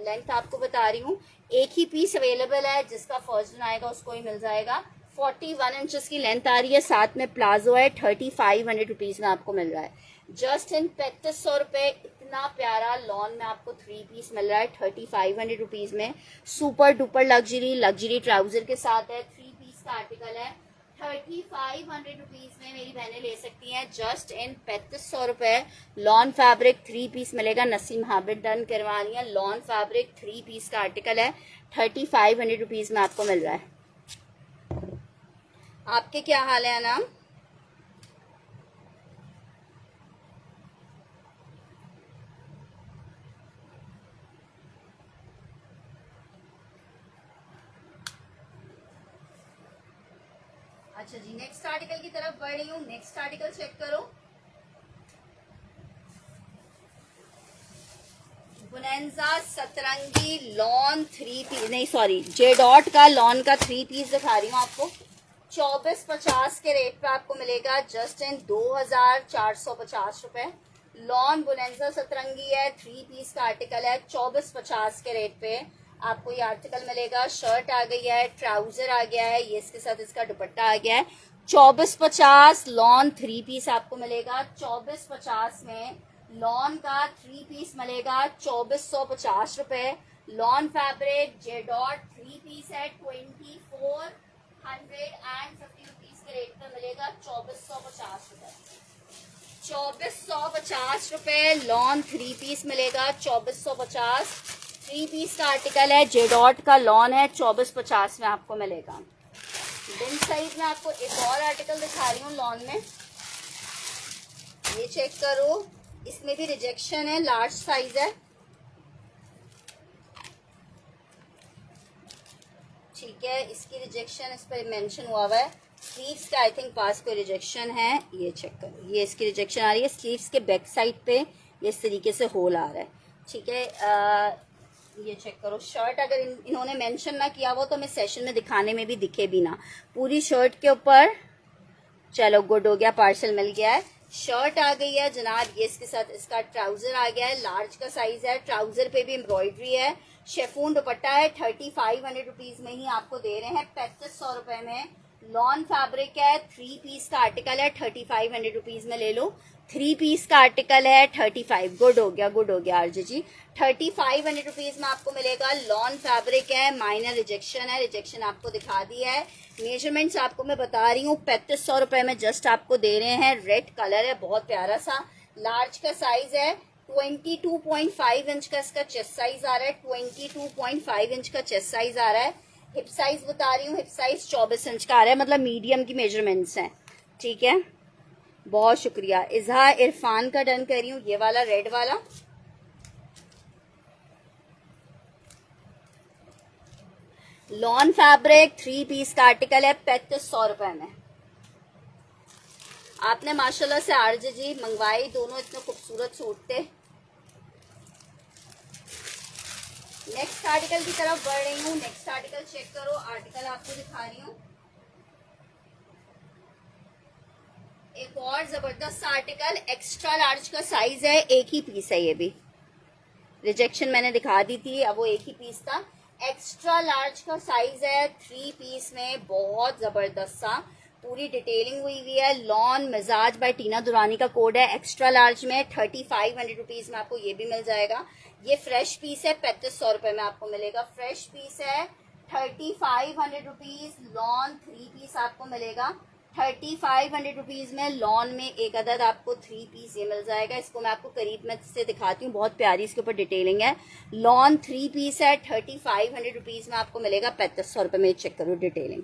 लेंथ आपको बता रही हूँ, एक ही पीस अवेलेबल है, जिसका फर्स्ट दिन आएगा उसको ही मिल जाएगा। 41 इंचेस की लेंथ आ रही है, साथ में प्लाजो है, 3,500 रुपीज में आपको मिल रहा है। जस्ट इन 3,500 रुपए इतना प्यारा लॉन में आपको 3 पीस मिल रहा है 3,500 रुपीज में। सुपर डुपर लग्जरी ट्राउजर के साथ है, 3 पीस का आर्टिकल है, 3500 रुपीज में मेरी बहनें ले सकती हैं जस्ट इन 3500 रुपए। लॉन फैब्रिक 3 पीस मिलेगा। नसीम हाबिब डन करवा रही है। लॉन फैब्रिक 3 पीस का आर्टिकल है। 3500 रुपीज में आपको मिल रहा है। आपके क्या हाल है अनाम? अच्छा जी, नेक्स्ट आर्टिकल की तरफ बढ़ रही हूँ। नेक्स्ट आर्टिकल चेक करो। बोनेंजा सतरंगी लॉन 3 पीस, नहीं सॉरी, जे डॉट का लॉन का 3 पीस दिखा रही हूँ आपको। 2450 के रेट पे आपको मिलेगा जस्ट इन 2450 रुपए। लॉन बोनेंजा सतरंगी है, 3 पीस का आर्टिकल है। 2450 के रेट पे आपको ये आर्टिकल मिलेगा। शर्ट आ गई है, ट्राउजर आ गया है, ये इसके साथ इसका दुपट्टा आ गया है। 2450 लॉन 3 पीस आपको मिलेगा। 2450 में लॉन का 3 पीस मिलेगा 2450 रुपए। Lawn fabric J dot 3 piece है 2450 रुपीज के रेट पे मिलेगा 2450 रुपए। 2450 रुपए लॉन 3 पीस मिलेगा। 2450 3 पीस का आर्टिकल है। जे डॉट का लॉन है। 2450 में आपको मिलेगा। बिन साइज में आपको एक और आर्टिकल दिखा रही हूँ लॉन में, ये चेक करो। इसमें भी रिजेक्शन है, लार्ज साइज है, ठीक है। इसकी रिजेक्शन इस पर मेंशन हुआ हुआ है। स्लीव्स का आई थिंक पास कोई रिजेक्शन है, ये चेक करो। ये इसकी रिजेक्शन आ रही है। स्लीव्स के बैक साइड पे ये इस तरीके से होल आ रहा है, ठीक है। ये चेक करो। शर्ट अगर इन्होंने मेंशन ना किया वो तो मैं सेशन में दिखाने में भी दिखे भी ना। पूरी शर्ट के ऊपर, चलो गुड हो गया, पार्सल मिल गया है। शर्ट आ गई है जनाब, ये इसके साथ इसका ट्राउजर आ गया है। लार्ज का साइज है। ट्राउजर पे भी एम्ब्रॉयडरी है। शेफून दुपट्टा है। 3500 रुपीज में ही आपको दे रहे हैं 3500 रुपए में। लॉन फैब्रिक है। 3 पीस का आर्टिकल है। 3500 रुपीज में ले लो। 3 पीस का आर्टिकल है। 35, गुड हो गया आरजे जी। 3500 रुपीज में आपको मिलेगा। लॉन फैब्रिक है। माइनर रिजेक्शन है, रिजेक्शन आपको दिखा दी है। मेजरमेंट्स आपको मैं बता रही हूँ 3500 रुपए में जस्ट आपको दे रहे हैं। रेड कलर है, बहुत प्यारा सा। लार्ज का साइज है। 22.5 इंच का इसका चेस्ट साइज आ रहा है। 22.5 इंच का चेस्ट साइज आ रहा है। हिप साइज बता रही हूँ, हिप साइज 24 इंच का आ रहा है, मतलब मीडियम की मेजरमेंट्स हैं, ठीक है। बहुत शुक्रिया। इजहा इरफान का डन कर रही हूँ। ये वाला रेड वाला, लॉन फैब्रिक 3 पीस का आर्टिकल है 3500 रुपए में। आपने माशाल्लाह से आरजे जी मंगवाई, दोनों इतने खूबसूरत सूट थे। नेक्स्ट आर्टिकल की तरफ बढ़ रही हूँ। नेक्स्ट आर्टिकल चेक करो। आर्टिकल आपको दिखा रही हूँ एक और जबरदस्त आर्टिकल। एक्स्ट्रा लार्ज का साइज है। एक ही पीस है, ये भी रिजेक्शन मैंने दिखा दी थी, अब वो एक ही पीस था। एक्स्ट्रा लार्ज का साइज है। 3 पीस में बहुत जबरदस्त सा पूरी डिटेलिंग हुई हुई है। लॉन मिजाज बाय टीना दुरानी का कोड है। एक्स्ट्रा लार्ज में 3500 रुपीज में आपको ये भी मिल जाएगा। ये फ्रेश पीस है, 3500 रुपए में आपको मिलेगा। फ्रेश पीस है 3500 रुपीज। लॉन 3 पीस आपको मिलेगा 3500 रुपीज में। लॉन में एक अदद आपको 3 पीस ये मिल जाएगा। इसको मैं आपको करीब में से दिखाती हूँ, बहुत प्यारी इसके ऊपर डिटेलिंग है। लॉन 3 पीस है 3500 रुपीज में आपको मिलेगा 3500 रुपए में। चेक करो डिटेलिंग,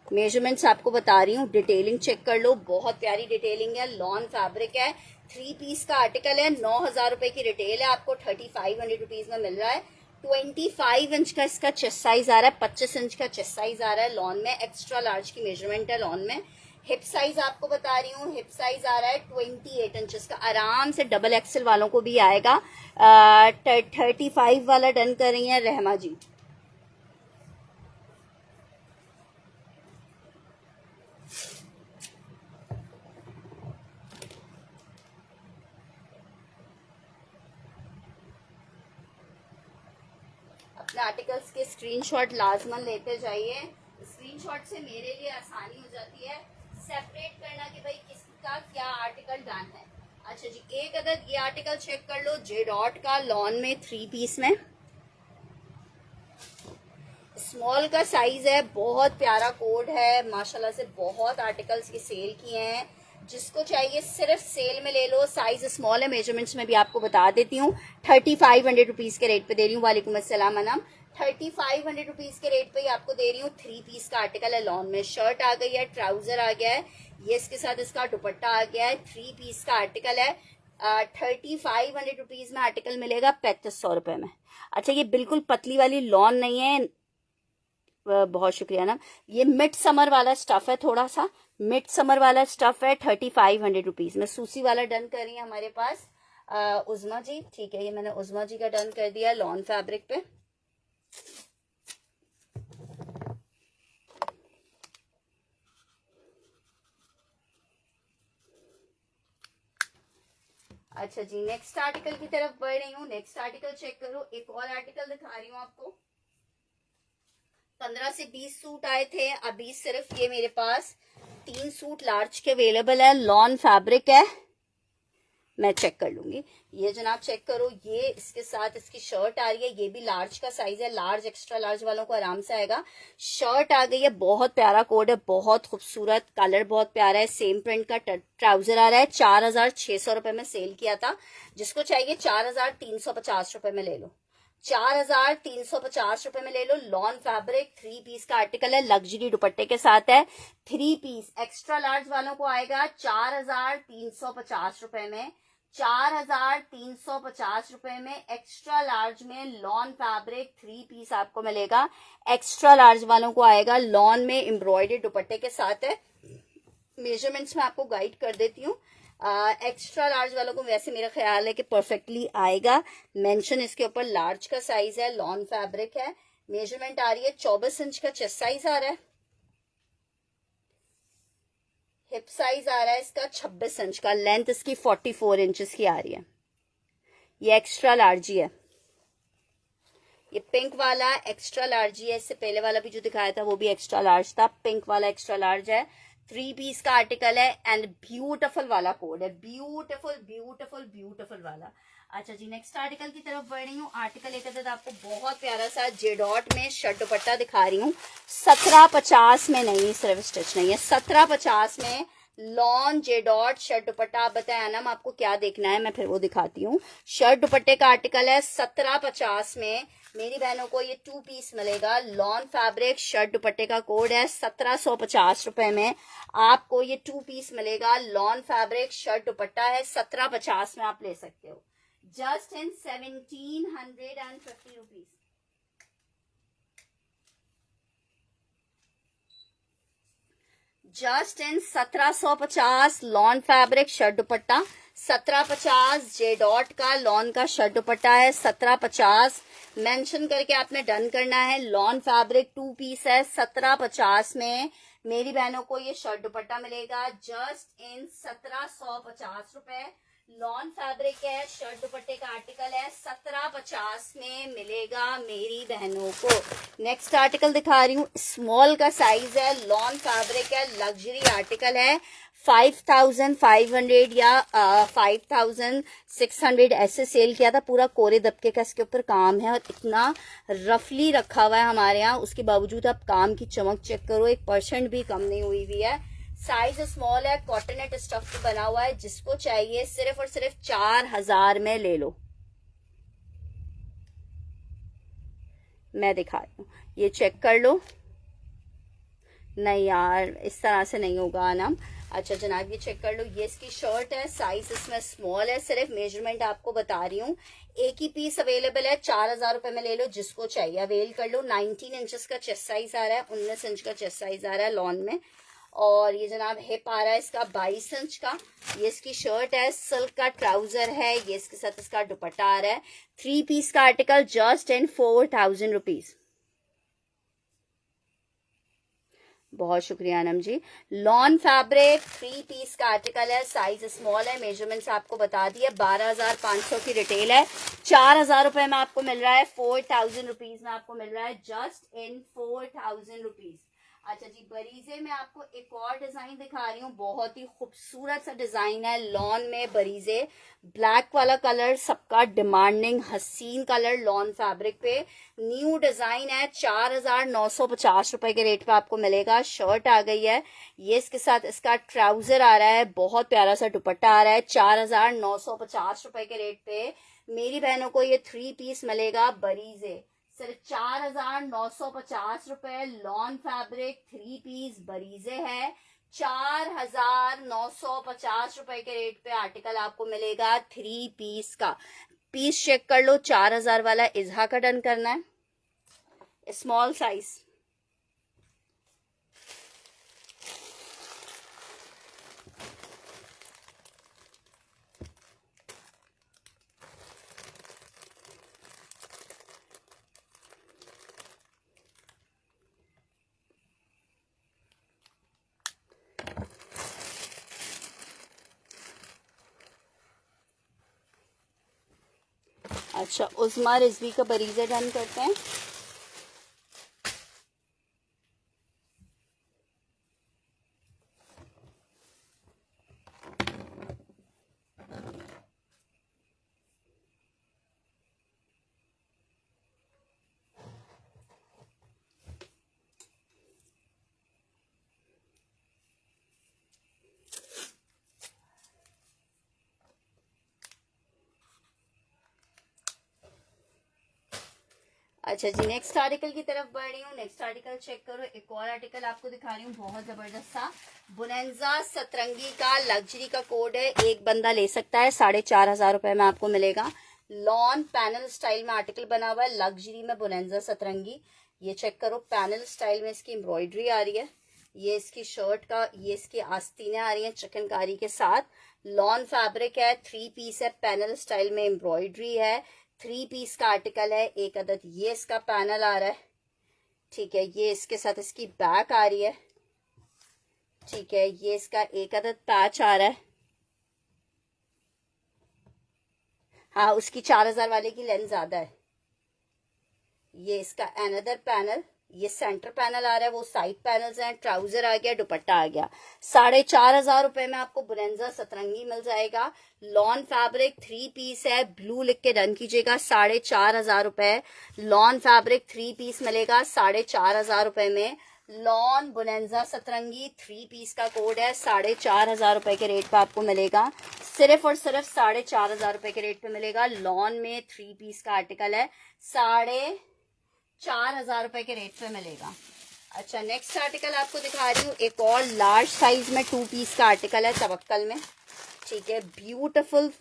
मेजरमेंट्स आपको बता रही हूँ, डिटेलिंग चेक कर लो, बहुत प्यारी डिटेलिंग है। लॉन फैब्रिक है। 3 पीस का आर्टिकल है। 9000 रुपए की रिटेल है, आपको 3500 रुपीज में मिल रहा है। 25 इंच का इसका चेस्ट साइज आ रहा है। 25 इंच का चेस्ट साइज आ रहा है लॉन में। एक्स्ट्रा लार्ज की मेजरमेंट है लॉन में। हिप साइज आपको बता रही हूँ, हिप साइज आ रहा है 28 इंचेस का। आराम से डबल एक्सेल वालों को भी आएगा। 35 वाला डन कर रही है रहमा जी। अपने आर्टिकल्स के स्क्रीनशॉट लाजमन लेते जाइए। स्क्रीनशॉट से मेरे लिए आसानी हो जाती है सेपरेट करना कि भाई किसका क्या आर्टिकल डन है। अच्छा जी, एक अदद ये आर्टिकल चेक कर लो। जे डॉट का लॉन में 3 पीस में स्मॉल का साइज है, बहुत प्यारा कोड है माशाल्लाह से, बहुत आर्टिकल्स की सेल किए हैं, जिसको चाहिए सिर्फ सेल में ले लो। साइज स्मॉल है, मेजरमेंट्स में भी आपको बता देती हूँ। 3500 रुपीज के रेट पे दे रही हूँ। वालेकुम अस्सलाम अनम। 3500 रुपीज के रेट पे ही आपको दे रही हूँ। 3 पीस का आर्टिकल है, लॉन में शर्ट आ गई है, ट्राउजर आ गया है, ये इसके साथ इसका दुपट्टा आ गया है। 3 पीस का आर्टिकल है। 3500 रुपीज में आर्टिकल मिलेगा 3500 रुपए में। अच्छा, ये बिल्कुल पतली वाली लॉन नहीं है। बहुत शुक्रिया ना। ये मिड समर वाला स्टफ है, थोड़ा सा मिड समर वाला स्टफ है। 3500 रुपीज में। सूसी वाला डन कर रही है हमारे पास उज़मा जी। ठीक है, ये मैंने उज़मा जी का डन कर दिया लॉन फैब्रिक पे। अच्छा जी, नेक्स्ट आर्टिकल की तरफ बढ़ रही हूँ। नेक्स्ट आर्टिकल चेक करो। एक और आर्टिकल दिखा रही हूँ आपको। 15 से 20 सूट आए थे, अभी सिर्फ ये मेरे पास 3 सूट लार्ज के अवेलेबल है। लॉन फैब्रिक है, मैं चेक कर लूंगी। ये जनाब चेक करो, ये इसके साथ इसकी शर्ट आ रही है, ये भी लार्ज का साइज है। लार्ज एक्स्ट्रा लार्ज वालों को आराम से आएगा। शर्ट आ गई है, बहुत प्यारा कोड है, बहुत खूबसूरत, कलर बहुत प्यारा है। सेम प्रिंट का ट्राउजर आ रहा है। 4600 रुपए में सेल किया था, जिसको चाहिए 4350 रुपए में ले लो। 4350 रुपए में ले लो। लॉन फैब्रिक 3 पीस का आर्टिकल है, लग्जरी दुपट्टे के साथ है। 3 पीस एक्स्ट्रा लार्ज वालों को आएगा 4350 रुपए में। 4350 रुपए में एक्स्ट्रा लार्ज में लॉन फैब्रिक 3 पीस आपको मिलेगा। एक्स्ट्रा लार्ज वालों को आएगा लॉन में एम्ब्रॉयडर्ड दुपट्टे के साथ है। मेजरमेंट्स में आपको गाइड कर देती हूँ। एक्स्ट्रा लार्ज वालों को वैसे मेरा ख्याल है कि परफेक्टली आएगा। मेंशन इसके ऊपर लार्ज का साइज है, लॉन फैब्रिक है। मेजरमेंट आ रही है 24 इंच का चेस्ट साइज आ रहा है। हिप साइज आ रहा है इसका 26 इंच का। लेंथ इसकी 44 इंचेस की आ रही है। ये एक्स्ट्रा लार्ज ही है। ये पिंक वाला एक्स्ट्रा लार्ज ही है। इससे पहले वाला भी जो दिखाया था वो भी एक्स्ट्रा लार्ज था। पिंक वाला एक्स्ट्रा लार्ज है। 3 पीस का आर्टिकल है एंड ब्यूटीफुल वाला कोड है। ब्यूटीफुल ब्यूटीफुल ब्यूटीफुल वाला। अच्छा जी, नेक्स्ट आर्टिकल की तरफ बढ़ रही हूँ। आर्टिकल एक अदद आपको बहुत प्यारा सा जेडॉट में शर्ट दुपट्टा दिखा रही हूँ। 1750 में नहीं, सिर्फ स्टिच नहीं है। 1750 में लॉन जेडॉट शर्ट दुपट्टा। आप बताएं अनम आपको क्या देखना है, मैं फिर वो दिखाती हूँ। शर्ट दुपट्टे का आर्टिकल है 1750 में। मेरी बहनों को ये 2 पीस मिलेगा। लॉन फैब्रिक शर्ट दुपट्टे का कोड है 1750 रुपए में। आपको ये 2 पीस मिलेगा। लॉन फैब्रिक शर्ट दुपट्टा है 1750 में, आप ले सकते हो। Just in 1750 rupees. Just in 1750 lawn fabric shirt दुपट्टा। 1750 जेडॉट का लॉन का शर्ट दुपट्टा है। 1750 मेंशन करके आपने डन करना है। लॉन फैब्रिक 2 पीस है। 1750 में मेरी बहनों को ये शर्ट दुपट्टा मिलेगा। जस्ट इन 1750 रुपए। लॉन फैब्रिक है, शर्ट दुपट्टे का आर्टिकल है। 1750 में मिलेगा मेरी बहनों को। नेक्स्ट आर्टिकल दिखा रही हूँ। स्मॉल का साइज है, लॉन फैब्रिक है, लग्जरी आर्टिकल है। 5500 या 5600 ऐसे सेल किया था। पूरा कोरे दबके का इसके ऊपर काम है और इतना रफली रखा हुआ है हमारे यहाँ। उसके बावजूद आप काम की चमक चेक करो, 1% भी कम नहीं हुई हुई है। साइज स्मॉल है, कॉटनेट स्टफ पे बना हुआ है। जिसको चाहिए सिर्फ और सिर्फ 4000 में ले लो। मैं दिखा रही हूँ, ये चेक कर लो। नहीं यार, इस तरह से नहीं होगा ना। अच्छा जनाब, ये चेक कर लो। ये इसकी शर्ट है, साइज इसमें स्मॉल है। सिर्फ मेजरमेंट आपको बता रही हूँ। एक ही पीस अवेलेबल है। 4000 रुपए में ले लो, जिसको चाहिए अवेल कर लो। 19 इंचेस का चेस्ट साइज आ रहा है, 19 इंच का चेस्ट साइज आ रहा है लॉन में। और ये जनाब हिप आ रहा है इसका 22 इंच का। ये इसकी शर्ट है, सिल्क का ट्राउजर है। ये इसके साथ इसका दुपट्टा आ रहा है। 3 पीस का आर्टिकल जस्ट इन 4000 रुपीज। बहुत शुक्रिया अनम जी। लॉन फैब्रिक 3 पीस का आर्टिकल है, साइज स्मॉल है। मेजरमेंट्स आपको बता दिए। 12500 की रिटेल है। 4000 रुपए में आपको मिल रहा है। 4000 रुपीज में आपको मिल रहा है। जस्ट इन 4000 रुपीज। अच्छा जी, बरीजे में आपको एक और डिजाइन दिखा रही हूँ, बहुत ही खूबसूरत सा डिजाइन है लॉन में बरीजे। ब्लैक वाला कलर सबका डिमांडिंग हसीन कलर लॉन फैब्रिक पे। न्यू डिजाइन है, 4,950 रुपए के रेट पे आपको मिलेगा। शर्ट आ गई है, ये इसके साथ इसका ट्राउजर आ रहा है, बहुत प्यारा सा दुपट्टा आ रहा है। 4,950 रुपए के रेट पे मेरी बहनों को ये 3 पीस मिलेगा बरीजे, सिर्फ 4,950 रुपए। लॉन फैब्रिक 3 पीस बरीजे है, 4,950 रुपए के रेट पे आर्टिकल आपको मिलेगा 3 पीस का। पीस चेक कर लो, 4,000 वाला इजहा का डन करना है, स्मॉल साइज। अच्छा, उस्मा रिजवी का बरीजा डन करते हैं। अच्छा जी, नेक्स्ट आर्टिकल की तरफ बढ़ रही हूँ। नेक्स्ट आर्टिकल चेक करो, एक और आर्टिकल आपको दिखा रही हूँ, बहुत जबरदस्त सा बुनेंजा सतरंगी का लग्जरी का कोड है, एक बंदा ले सकता है। 4,500 रुपए में आपको मिलेगा। लॉन पैनल स्टाइल में आर्टिकल बना हुआ है, लग्जरी में बुनेंजा सतरंगी। ये चेक करो, पैनल स्टाइल में इसकी एम्ब्रॉयडरी आ रही है। ये इसकी शर्ट का, ये इसकी आस्तीनें आ रही है चिकनकारी के साथ। लॉन फैब्रिक है, 3 पीस है, पैनल स्टाइल में एम्ब्रॉयडरी है। 3 पीस का आर्टिकल है, एक अदद ये इसका पैनल आ रहा है। ठीक है, ये इसके साथ इसकी बैक आ रही है। ठीक है, ये इसका एक अदद पैच आ रहा है। हाँ, उसकी 4,000 वाले की लेंथ ज्यादा है। ये इसका अनदर पैनल, ये सेंटर पैनल आ रहा है, वो साइड पैनल्स हैं। ट्राउजर आ गया, दुपट्टा आ गया। 4,500 रुपए में आपको बुनेंजा सतरंगी मिल जाएगा। लॉन फैब्रिक 3 पीस है, ब्लू लिख के डन कीजिएगा। 4,500 रुपए लॉन फैब्रिक 3 पीस मिलेगा 4,500 रुपए में। लॉन बुनेंजा सतरंगी 3 पीस का कोड है, 4,500 रुपए के रेट पे आपको मिलेगा। सिर्फ और सिर्फ 4,500 रुपए के रेट पे मिलेगा। लॉन में 3 पीस का आर्टिकल है, 4,500 रुपए के रेट पे मिलेगा। अच्छा, नेक्स्ट आर्टिकल आपको दिखा रही हूँ, एक और लार्ज साइज में 2 पीस का आर्टिकल है तवक्कल में। ठीक है, ब्यूटीफुल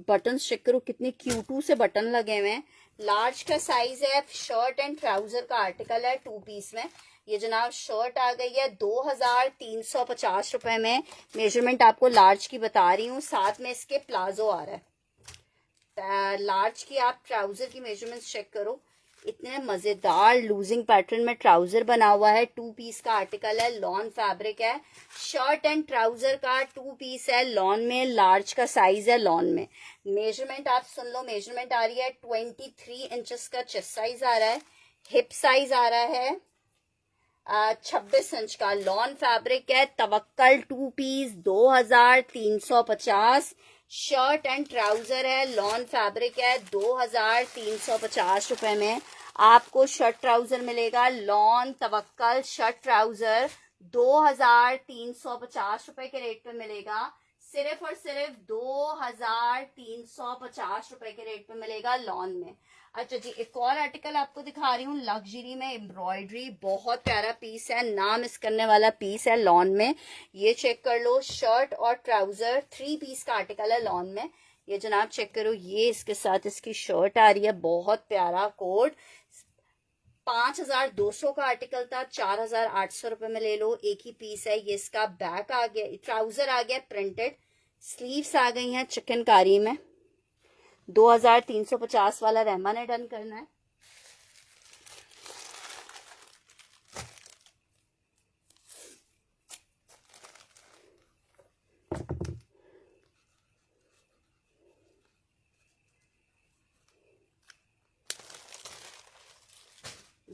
बटन चेक करो, कितने क्यूटू से बटन लगे हुए हैं। लार्ज का साइज है, शर्ट एंड ट्राउजर का आर्टिकल है 2 पीस में। ये जनाब शर्ट आ गई है 2,350 रुपए में। मेजरमेंट आपको लार्ज की बता रही हूँ, साथ में इसके प्लाजो आ रहा है। लार्ज की आप ट्राउजर की मेजरमेंट चेक करो, इतने मजेदार लूजिंग पैटर्न में ट्राउजर बना हुआ है। 2 पीस का आर्टिकल है, लॉन फैब्रिक है। शर्ट एंड ट्राउजर का 2 पीस है, लॉन में। लार्ज का साइज है लॉन में। मेजरमेंट आप सुन लो, मेजरमेंट आ रही है 23 इंचेस का चेस्ट साइज आ रहा है। हिप साइज आ रहा है 26 इंच का। लॉन फैब्रिक है, तवक्कल 2 पीस 2,350। शर्ट एंड ट्राउजर है, लॉन फैब्रिक है, 2,350 रुपए में आपको शर्ट ट्राउजर मिलेगा। लॉन तवक्कल शर्ट ट्राउजर 2,350 रुपए के रेट पे मिलेगा। सिर्फ और सिर्फ 2,350 रुपए के रेट पे मिलेगा लॉन में। अच्छा जी, एक और आर्टिकल आपको दिखा रही हूँ, लग्जरी में एम्ब्रॉयडरी, बहुत प्यारा पीस है, ना मिस करने वाला पीस है लॉन में। ये चेक कर लो, शर्ट और ट्राउजर 3 पीस का आर्टिकल है लॉन में। ये जनाब चेक करो, ये इसके साथ इसकी शर्ट आ रही है, बहुत प्यारा कोड। 5,200 का आर्टिकल था, 4,800 रुपए में ले लो, एक ही पीस है। ये इसका बैक आ गया, ट्राउजर आ गया प्रिंटेड, स्लीव्स आ गई हैं चिकनकारी में। 2,350 वाला रहमा ने डन करना है।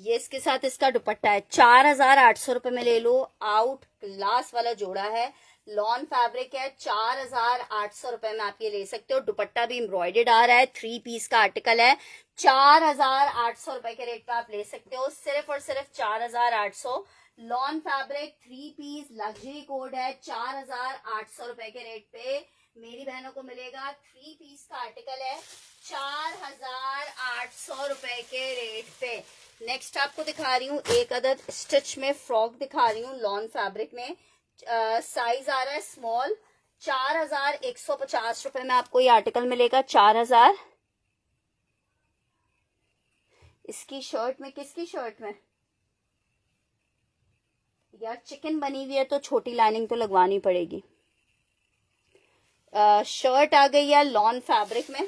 ये इसके साथ इसका दुपट्टा है। 4,800 रुपए में ले लो। आउट क्लास वाला जोड़ा है, लॉन फैब्रिक है। 4,800 रुपए में आप ये ले सकते हो। दुपट्टा भी एम्ब्रॉयडर्ड आ रहा है। 3 पीस का आर्टिकल है। 4,800 रुपए के रेट पे आप ले सकते हो, सिर्फ और सिर्फ 4,800। Lawn fabric 3 piece luxury code है। 4,800 रुपए के रेट पे मेरी बहनों को मिलेगा। 3 पीस का आर्टिकल है, 4,800 रुपए के रेट पे। नेक्स्ट आपको दिखा रही हूँ एक अदद स्टिच में फ्रॉक दिखा रही हूँ लॉन फैब्रिक में। साइज आ रहा है स्मॉल। 4,150 रुपए में आपको ये आर्टिकल मिलेगा। 4,000। इसकी शर्ट में, किसकी शर्ट में यार चिकन बनी हुई है तो छोटी लाइनिंग तो लगवानी पड़ेगी। शर्ट आ गई है लॉन फैब्रिक में,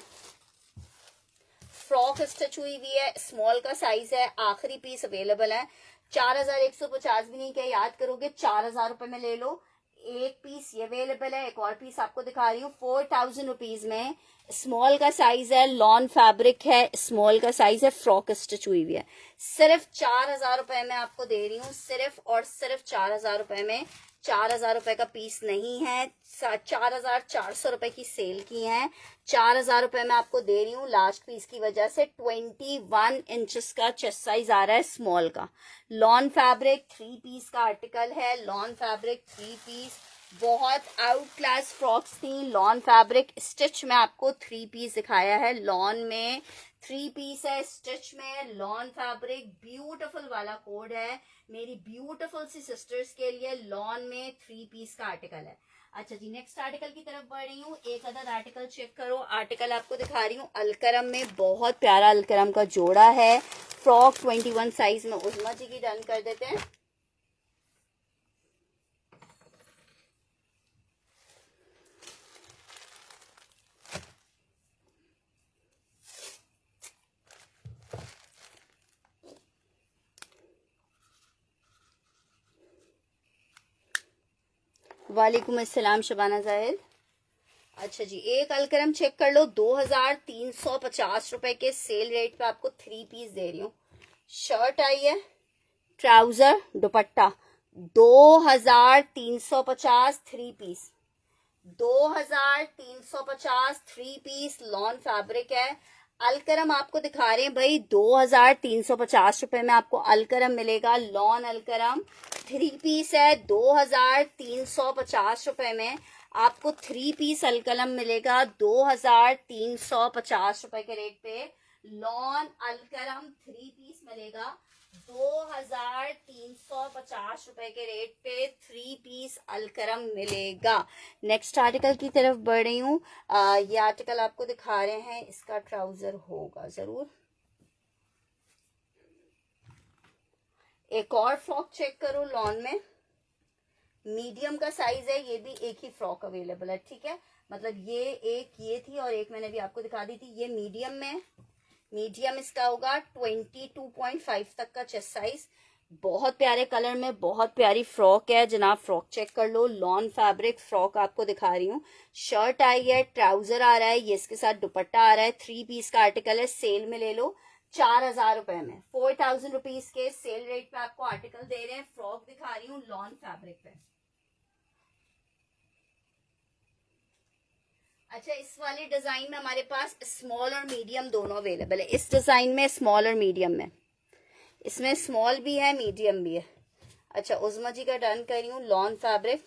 फ्रॉक स्टिच हुई हुई है, स्मॉल का साइज है, आखिरी पीस अवेलेबल है। 4,150 भी नहीं क्या याद करोगे, 4,000 रुपए में ले लो। एक पीस ये अवेलेबल है, एक और पीस आपको दिखा रही हूँ 4,000 रुपीज में। स्मॉल का साइज है, लॉन फैब्रिक है, स्मॉल का साइज है, फ्रॉक स्टिच हुई हुई है। सिर्फ 4,000 रुपए में आपको दे रही हूँ, सिर्फ और सिर्फ 4,000 रुपए में। 4,000 रुपए का पीस नहीं है, 4,400 रुपए की सेल की है। 4,000 रुपए में आपको दे रही हूँ लास्ट पीस की वजह से। 21 इंचेस का चेस्ट साइज आ रहा है स्मॉल का। लॉन फैब्रिक 3 पीस का आर्टिकल है। लॉन फैब्रिक 3 पीस, बहुत आउट क्लास फ्रॉक्स थी। लॉन फैब्रिक स्टिच में आपको 3 पीस दिखाया है। लॉन में 3 पीस है, स्टिच में लॉन फैब्रिक। ब्यूटीफुल वाला कोड है मेरी ब्यूटीफुल सी सिस्टर्स के लिए। लॉन में 3 पीस का आर्टिकल है। अच्छा जी, नेक्स्ट आर्टिकल की तरफ बढ़ रही हूँ। एक अदर आर्टिकल चेक करो। आर्टिकल आपको दिखा रही हूँ अलकरम में, बहुत प्यारा अलकरम का जोड़ा है। फ्रॉक 21 साइज में। उस्मा जी की डन कर देते हैं। वालेकुम अस्सलाम शबाना जाहिद। अच्छा जी, एक अलकरम चेक कर लो। 2,350 रुपए के सेल रेट पे आपको 3 पीस दे रही हूँ। शर्ट आई है, trouser, dupatta. 2,350 3 piece. 2,350 3 piece lawn fabric है। अलकरम आपको दिखा रहे हैं भाई, 2,350 रुपए में आपको अलकरम मिलेगा। लॉन अलकरम 3 पीस है। 2,350 रुपए में आपको 3 पीस अलकलम मिलेगा। 2,350 रुपए के रेट पे लॉन अलकरम 3 पीस मिलेगा। 2,350 रुपए के रेट पे 3 पीस अलकरम मिलेगा। नेक्स्ट आर्टिकल की तरफ बढ़ रही हूँ। ये आर्टिकल आपको दिखा रहे हैं, इसका ट्राउजर होगा जरूर। एक और फ्रॉक चेक करो लॉन में, मीडियम का साइज है। ये भी एक ही फ्रॉक अवेलेबल है, ठीक है। मतलब ये एक ये थी और एक मैंने भी आपको दिखा दी थी। ये मीडियम में, मीडियम इसका होगा 22.5 तक का चेस्ट साइज। बहुत प्यारे कलर में बहुत प्यारी फ्रॉक है जनाब। फ्रॉक चेक कर लो। लॉन फैब्रिक फ्रॉक आपको दिखा रही हूँ। शर्ट आई है, ट्राउजर आ रहा है, ये इसके साथ दुपट्टा आ रहा है। 3 पीस का आर्टिकल है। सेल में ले लो 4,000 रुपए में। 4,000 रुपीज के सेल रेट पे आपको आर्टिकल दे रहे हैं। फ्रॉक दिखा रही हूँ लॉन फैब्रिक पे। अच्छा, इस वाले डिजाइन में हमारे पास स्मॉल और मीडियम दोनों अवेलेबल है। इस डिजाइन में स्मॉल और मीडियम में, इसमें स्मॉल भी है मीडियम भी है। अच्छा, उज़मा जी का डन कर रही हूँ। लॉन फैब्रिक,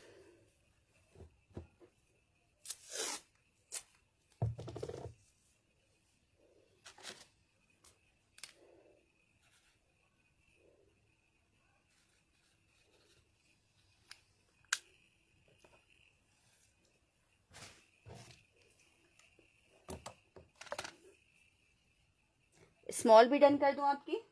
स्मॉल भी डन कर दूं आपकी।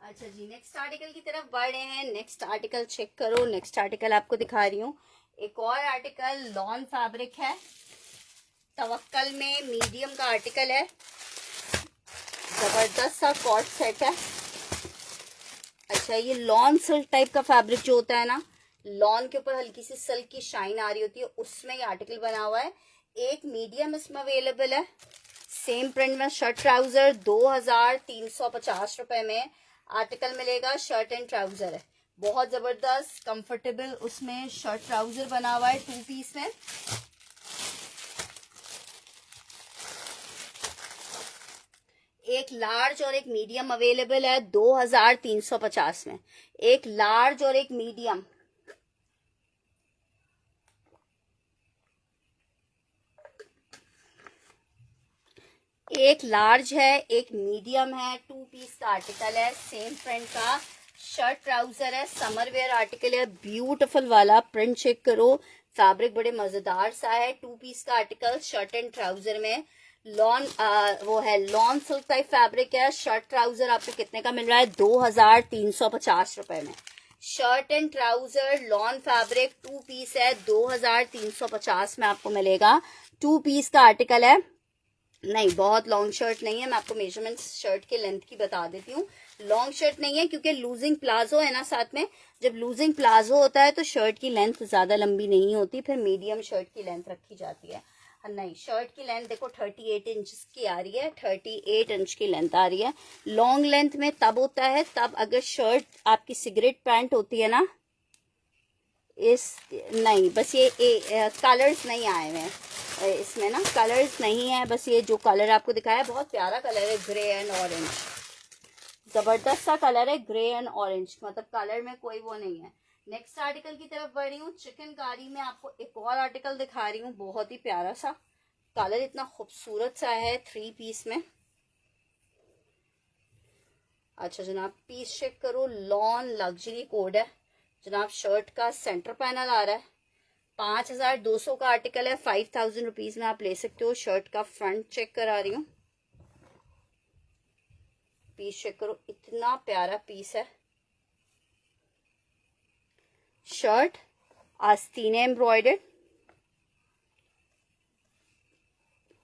अच्छा जी, नेक्स्ट आर्टिकल की तरफ बढ़ रहे हैं। नेक्स्ट आर्टिकल चेक करो। नेक्स्ट आर्टिकल आपको दिखा रही हूँ। एक और आर्टिकल लॉन फैब्रिक है, तवक्कल में मीडियम का आर्टिकल है। जबरदस्त सा कॉट सेट है। अच्छा, ये लॉन सिल्क टाइप का फैब्रिक जो होता है ना, लॉन के ऊपर हल्की सी सिल्क की शाइन आ रही होती है, उसमें ये आर्टिकल बना हुआ है। एक मीडियम इसमें अवेलेबल है। सेम प्रिंट में शर्ट ट्राउजर 2350 रुपए में आर्टिकल मिलेगा। शर्ट एंड ट्राउजर है, बहुत जबरदस्त कंफर्टेबल उसमें शर्ट ट्राउजर बना हुआ है 2 पीस में। एक लार्ज और एक मीडियम अवेलेबल है 2350 में। एक लार्ज और एक मीडियम। एक लार्ज है, एक मीडियम है, 2 पीस का आर्टिकल है। सेम प्रिंट का शर्ट ट्राउजर है, समर वेयर आर्टिकल है। ब्यूटीफुल वाला प्रिंट चेक करो, फैब्रिक बड़े मजेदार सा है। 2 पीस का आर्टिकल शर्ट एंड ट्राउजर में। लॉन वो है लॉन सिल्क टाइप फैब्रिक है। शर्ट ट्राउजर आपको कितने का मिल रहा है? 2350 रुपए में। Shirt and trouser lawn fabric 2 piece है, 2350 में आपको मिलेगा। 2 पीस का आर्टिकल है। नहीं, बहुत लॉन्ग शर्ट नहीं है। मैं आपको मेजरमेंट शर्ट के लेंथ की बता देती हूँ। लॉन्ग शर्ट नहीं है क्योंकि लूजिंग प्लाजो है ना साथ में। जब लूजिंग प्लाजो होता है तो शर्ट की लेंथ ज्यादा लंबी नहीं होती, फिर मीडियम शर्ट की लेंथ रखी जाती है। नहीं, शर्ट की लेंथ देखो 38 इंच की आ रही है, 38 इंच की लेंथ आ रही है। लॉन्ग लेंथ में तब होता है तब अगर शर्ट आपकी सिगरेट पैंट होती है ना, नहीं बस ये कलर्स नहीं आए हुए हैं इसमें ना, कलर्स नहीं है। बस ये जो कलर आपको दिखाया है बहुत प्यारा कलर है, ग्रे एंड ऑरेंज। जबरदस्त सा कलर है, ग्रे एंड ऑरेंज, मतलब कलर में कोई वो नहीं है। नेक्स्ट आर्टिकल की तरफ बढ़ रही हूँ। चिकनकारी में आपको एक और आर्टिकल दिखा रही हूँ, बहुत ही प्यारा सा कलर, इतना खूबसूरत सा है, 3 पीस में। अच्छा जनाब, पीस चेक करो। लॉन लग्जरी कोड है जनाब। शर्ट का सेंटर पैनल आ रहा है। 5200 का आर्टिकल है, 5000 रुपीज में आप ले सकते हो। शर्ट का फ्रंट चेक करा रही हूँ, पीस चेक करो, इतना प्यारा पीस है। शर्ट आस्तीने एम्ब्रॉयडर्ड,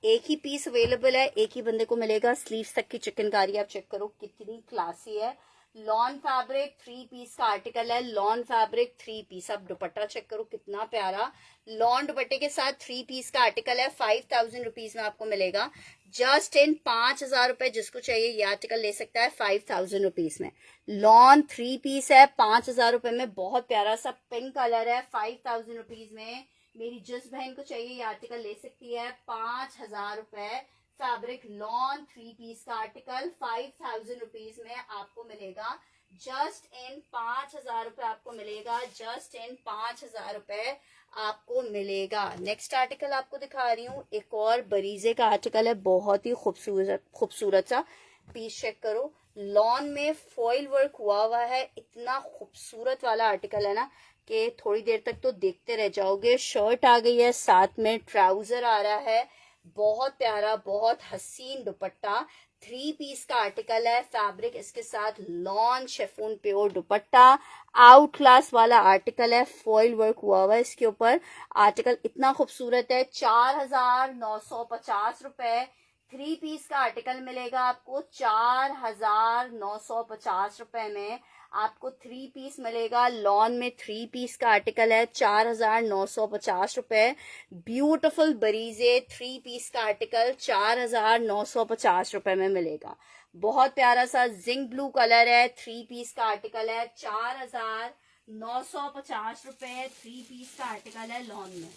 एक ही पीस अवेलेबल है, एक ही बंदे को मिलेगा। स्लीव्स तक की चिकनकारी आप चेक करो, कितनी क्लासी है। लॉन फैब्रिक 3 पीस का आर्टिकल है। Lawn fabric 3 piece. आप दुपट्टा चेक करो कितना प्यारा, लॉन दुपट्टे के साथ 3 पीस का आर्टिकल है। 5000 रुपीज में आपको मिलेगा। जस्ट इन 5000 रुपए, जिसको चाहिए ये आर्टिकल ले सकता है 5000 रुपीज में। लॉन 3 पीस है 5000 रुपए में, बहुत प्यारा सा पिंक कलर है। 5000 रुपीज में मेरी जिस बहन को चाहिए ये आर्टिकल ले सकती है। 5000 रुपए फैब्रिक लॉन 3 पीस का आर्टिकल 5000 रुपीज में आपको मिलेगा। जस्ट इन 5000 रुपए आपको मिलेगा। जस्ट इन 5000 रुपए आपको मिलेगा। नेक्स्ट आर्टिकल आपको दिखा रही हूँ, एक और बरीजे का आर्टिकल है, बहुत ही खूबसूरत सा पीस चेक करो। लॉन में फॉइल वर्क हुआ है, इतना खूबसूरत वाला आर्टिकल है ना कि थोड़ी देर तक तो देखते रह जाओगे। शर्ट आ गई है, साथ में ट्राउजर आ रहा है, बहुत प्यारा, बहुत हसीन दुपट्टा। 3 पीस का आर्टिकल है। फैब्रिक इसके साथ लॉन शिफॉन प्योर दुपट्टा, आउट क्लास वाला आर्टिकल है। फॉइल वर्क हुआ है इसके ऊपर। आर्टिकल इतना खूबसूरत है। 4950 रुपए 3 पीस का आर्टिकल मिलेगा आपको। 4950 रुपए में आपको 3 पीस मिलेगा। लॉन में 3 पीस का आर्टिकल है। 4950 रुपए। ब्यूटीफुल बरीजे 3 पीस का आर्टिकल 4950 रुपए में मिलेगा। बहुत प्यारा सा जिंक ब्लू कलर है, 3 पीस का आर्टिकल है। 4950 रुपए 3 पीस का आर्टिकल है लॉन में।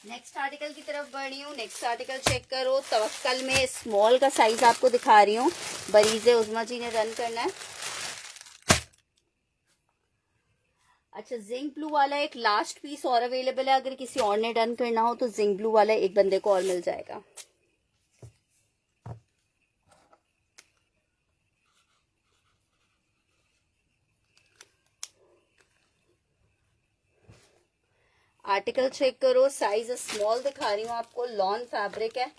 नेक्स्ट आर्टिकल की तरफ बढ़ रही हूँ। नेक्स्ट आर्टिकल चेक करो। तवक्कल में स्मॉल का साइज आपको दिखा रही हूँ। बरीजे उजमा जी ने रन करना है। अच्छा, जिंक ब्लू वाला एक लास्ट पीस और अवेलेबल है, अगर किसी और ने डन करना हो तो जिंक ब्लू वाला एक बंदे को और मिल जाएगा। आर्टिकल चेक करो, साइज स्मॉल दिखा रही हूँ आपको। लॉन फैब्रिक है,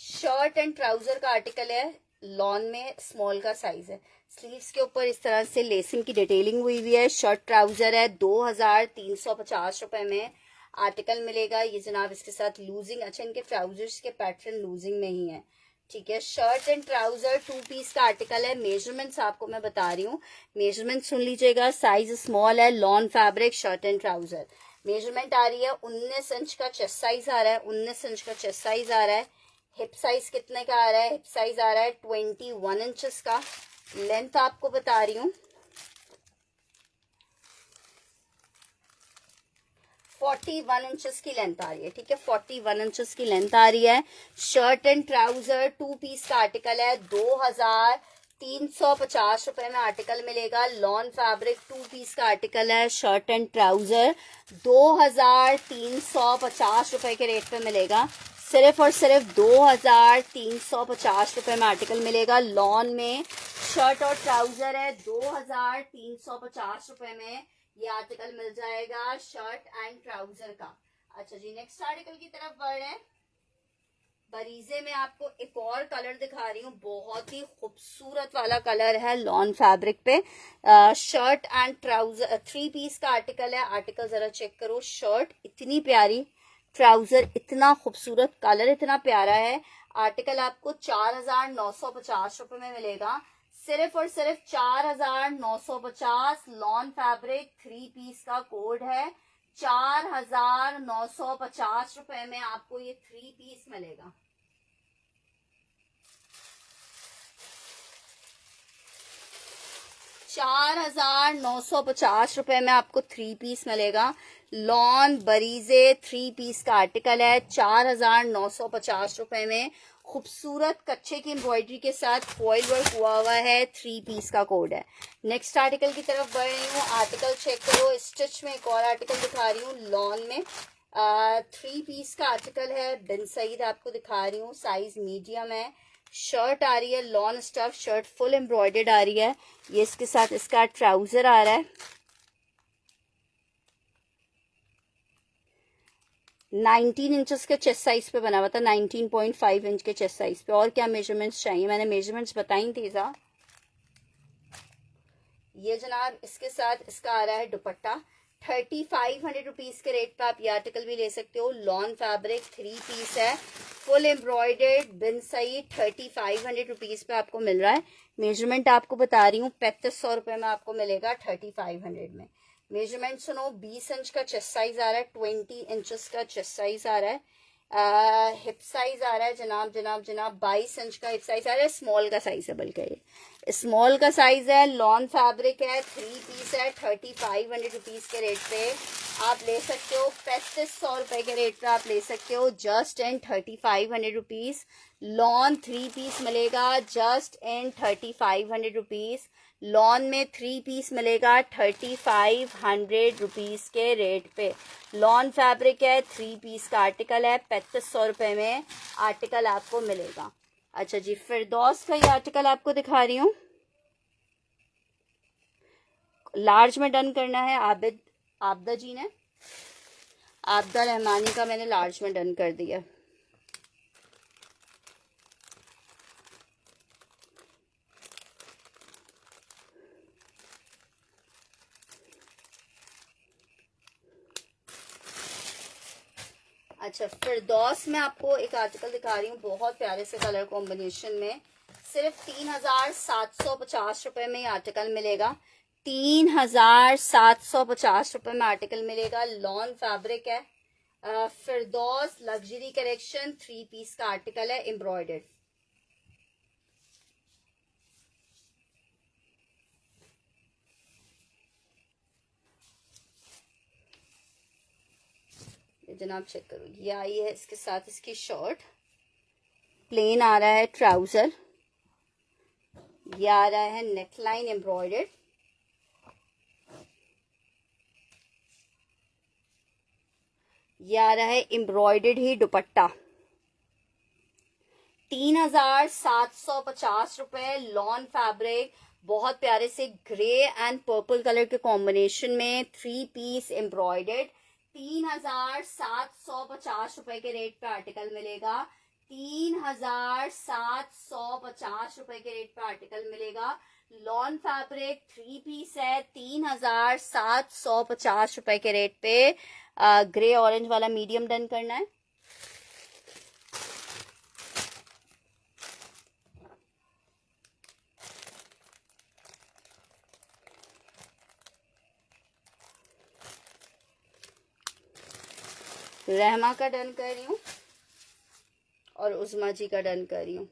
शर्ट एंड ट्राउजर का आर्टिकल है। लॉन में स्मॉल का साइज है। स्लीव्स के ऊपर इस तरह से लेसिंग की डिटेलिंग हुई हुई है। शर्ट ट्राउजर है, 2350 रुपए में आर्टिकल मिलेगा। ये जनाब इसके साथ लूजिंग, अच्छा इनके ट्राउजर्स के पैटर्न लूजिंग में ही है, ठीक है। शर्ट एंड ट्राउजर 2 पीस का आर्टिकल है। मेजरमेंट्स आपको मैं बता रही हूँ, मेजरमेंट सुन लीजिएगा। साइज स्मॉल है, lawn fabric, shirt and trouser. Measurement आ रही है 19 इंच का चेस्ट साइज आ रहा है, 19 इंच का चेस्ट साइज आ रहा है। हिप साइज कितने का आ रहा है? हिप साइज आ रहा है 21 इंचेस का। लेंथ आपको बता रही हूँ 41 इंचेस की लेंथ आ रही है, ठीक है। 41 इंचेस की लेंथ आ रही है। शर्ट एंड ट्राउजर 2 पीस का आर्टिकल है, 2350 रुपए में आर्टिकल मिलेगा। लॉन फैब्रिक 2 पीस का आर्टिकल है। शर्ट एंड ट्राउजर 2350 रुपए के रेट पे मिलेगा। सिर्फ और सिर्फ 2350 रुपए में आर्टिकल मिलेगा। लॉन में शर्ट और ट्राउजर है, 2350 रुपए में ये आर्टिकल मिल जाएगा शर्ट एंड ट्राउजर का। अच्छा जी, नेक्स्ट आर्टिकल की तरफ बढ़ रहे हैं। बरीजे में आपको एक और कलर दिखा रही हूँ, बहुत ही खूबसूरत वाला कलर है लॉन फैब्रिक पे। शर्ट एंड ट्राउजर 3 पीस का आर्टिकल है। आर्टिकल जरा चेक करो, शर्ट इतनी प्यारी, ट्राउजर इतना खूबसूरत, कलर इतना प्यारा है। आर्टिकल आपको 4950 रुपए में मिलेगा। सिर्फ और सिर्फ 4950। लॉन फैब्रिक 3 पीस का कोड है, 4950 रुपए में आपको ये 3 पीस मिलेगा। ₹4,950 रुपए में आपको 3 पीस मिलेगा। लॉन बरीजे 3 पीस का आर्टिकल है, 4950 रुपए में। खूबसूरत कच्चे की एम्ब्रॉयडरी के साथ फॉइल वर्क हुआ है, 3 पीस का कोड है। नेक्स्ट आर्टिकल की तरफ बढ़ रही हूँ। आर्टिकल चेक करो, स्टिच में एक और आर्टिकल दिखा रही हूँ लॉन में। 3 पीस का आर्टिकल है, बिन सईद आपको दिखा रही हूँ, साइज मीडियम है। शर्ट आ रही है lawn stuff, shirt full embroidered आ रही है। ये इसके साथ इसका ट्राउजर आ रहा है। 19 इंचेस के चेस्ट साइज पे बना हुआ था, 19.5 इंच के चेस्ट साइज पे। और क्या मेजरमेंट्स चाहिए? मैंने मेजरमेंट्स बताई थी ज़रा। ये जनाब इसके साथ इसका आ रहा है दुपट्टा। 3500 रुपीज के रेट पे आप ये आर्टिकल भी ले सकते हो। लॉन फैब्रिक 3 पीस है, फुल एम्ब्रॉयडर्ड, बिन सही। 3500 रुपीज पे आपको मिल रहा है। मेजरमेंट आपको बता रही हूँ 3500 रुपए में आपको मिलेगा 3500 में। मेजरमेंट सुनो, 20 इंच का चेस्ट साइज आ रहा है, 20 इंचेस का चेस्ट साइज आ रहा है। हिप साइज आ रहा है जनाब 22 इंच का हिप साइज आ रहा है। स्मॉल का साइज है, बल्कि स्मॉल का साइज है। लॉन फैब्रिक है, 3 पीस है। 3500 रुपीज के रेट पे आप ले सकते हो। 3500 रुपए के रेट पे आप ले सकते हो, just and 3500 rupees. Lawn 3 piece मिलेगा जस्ट एंड 3500 रुपीज। लॉन में 3 पीस मिलेगा 3500 रुपीज के रेट पे। लॉन फैब्रिक है, 3 पीस का आर्टिकल है, 3500 रुपए में आर्टिकल आपको मिलेगा। अच्छा जी, फिरदौस का ये आर्टिकल आपको दिखा रही हूँ। लार्ज में डन करना है आबदा जी ने, आबदा रहमानी का मैंने लार्ज में डन कर दिया। अच्छा, फिरदौस में आपको एक आर्टिकल दिखा रही हूँ, बहुत प्यारे से कलर कॉम्बिनेशन में। सिर्फ 3750 रुपए में ये आर्टिकल मिलेगा। 3750 रुपए में आर्टिकल मिलेगा। लॉन फैब्रिक है, फिरदौस लग्जरी कलेक्शन 3 पीस का आर्टिकल है, एम्ब्रॉयडर्ड। जनाब चेक करो, ये आई है इसके साथ इसकी शर्ट, प्लेन आ रहा है ट्राउजर। ये आ रहा है नेकलाइन एम्ब्रॉयडर्ड। ये आ रहा है एम्ब्रॉयडर्ड ही दुपट्टा। 3750 रुपए। लॉन फैब्रिक, बहुत प्यारे से ग्रे एंड पर्पल कलर के कॉम्बिनेशन में 3 पीस एम्ब्रॉयडर्ड। 3750 रुपए के रेट पे आर्टिकल मिलेगा। 3,750 रुपए के रेट पे आर्टिकल मिलेगा। लॉन फैब्रिक 3 पीस है, 3,750 रुपए के रेट पे। ग्रे ऑरेंज वाला मीडियम डन करना है। रहमा का डन कर रही हूँ और उस्मा जी का डन कर रही हूँ।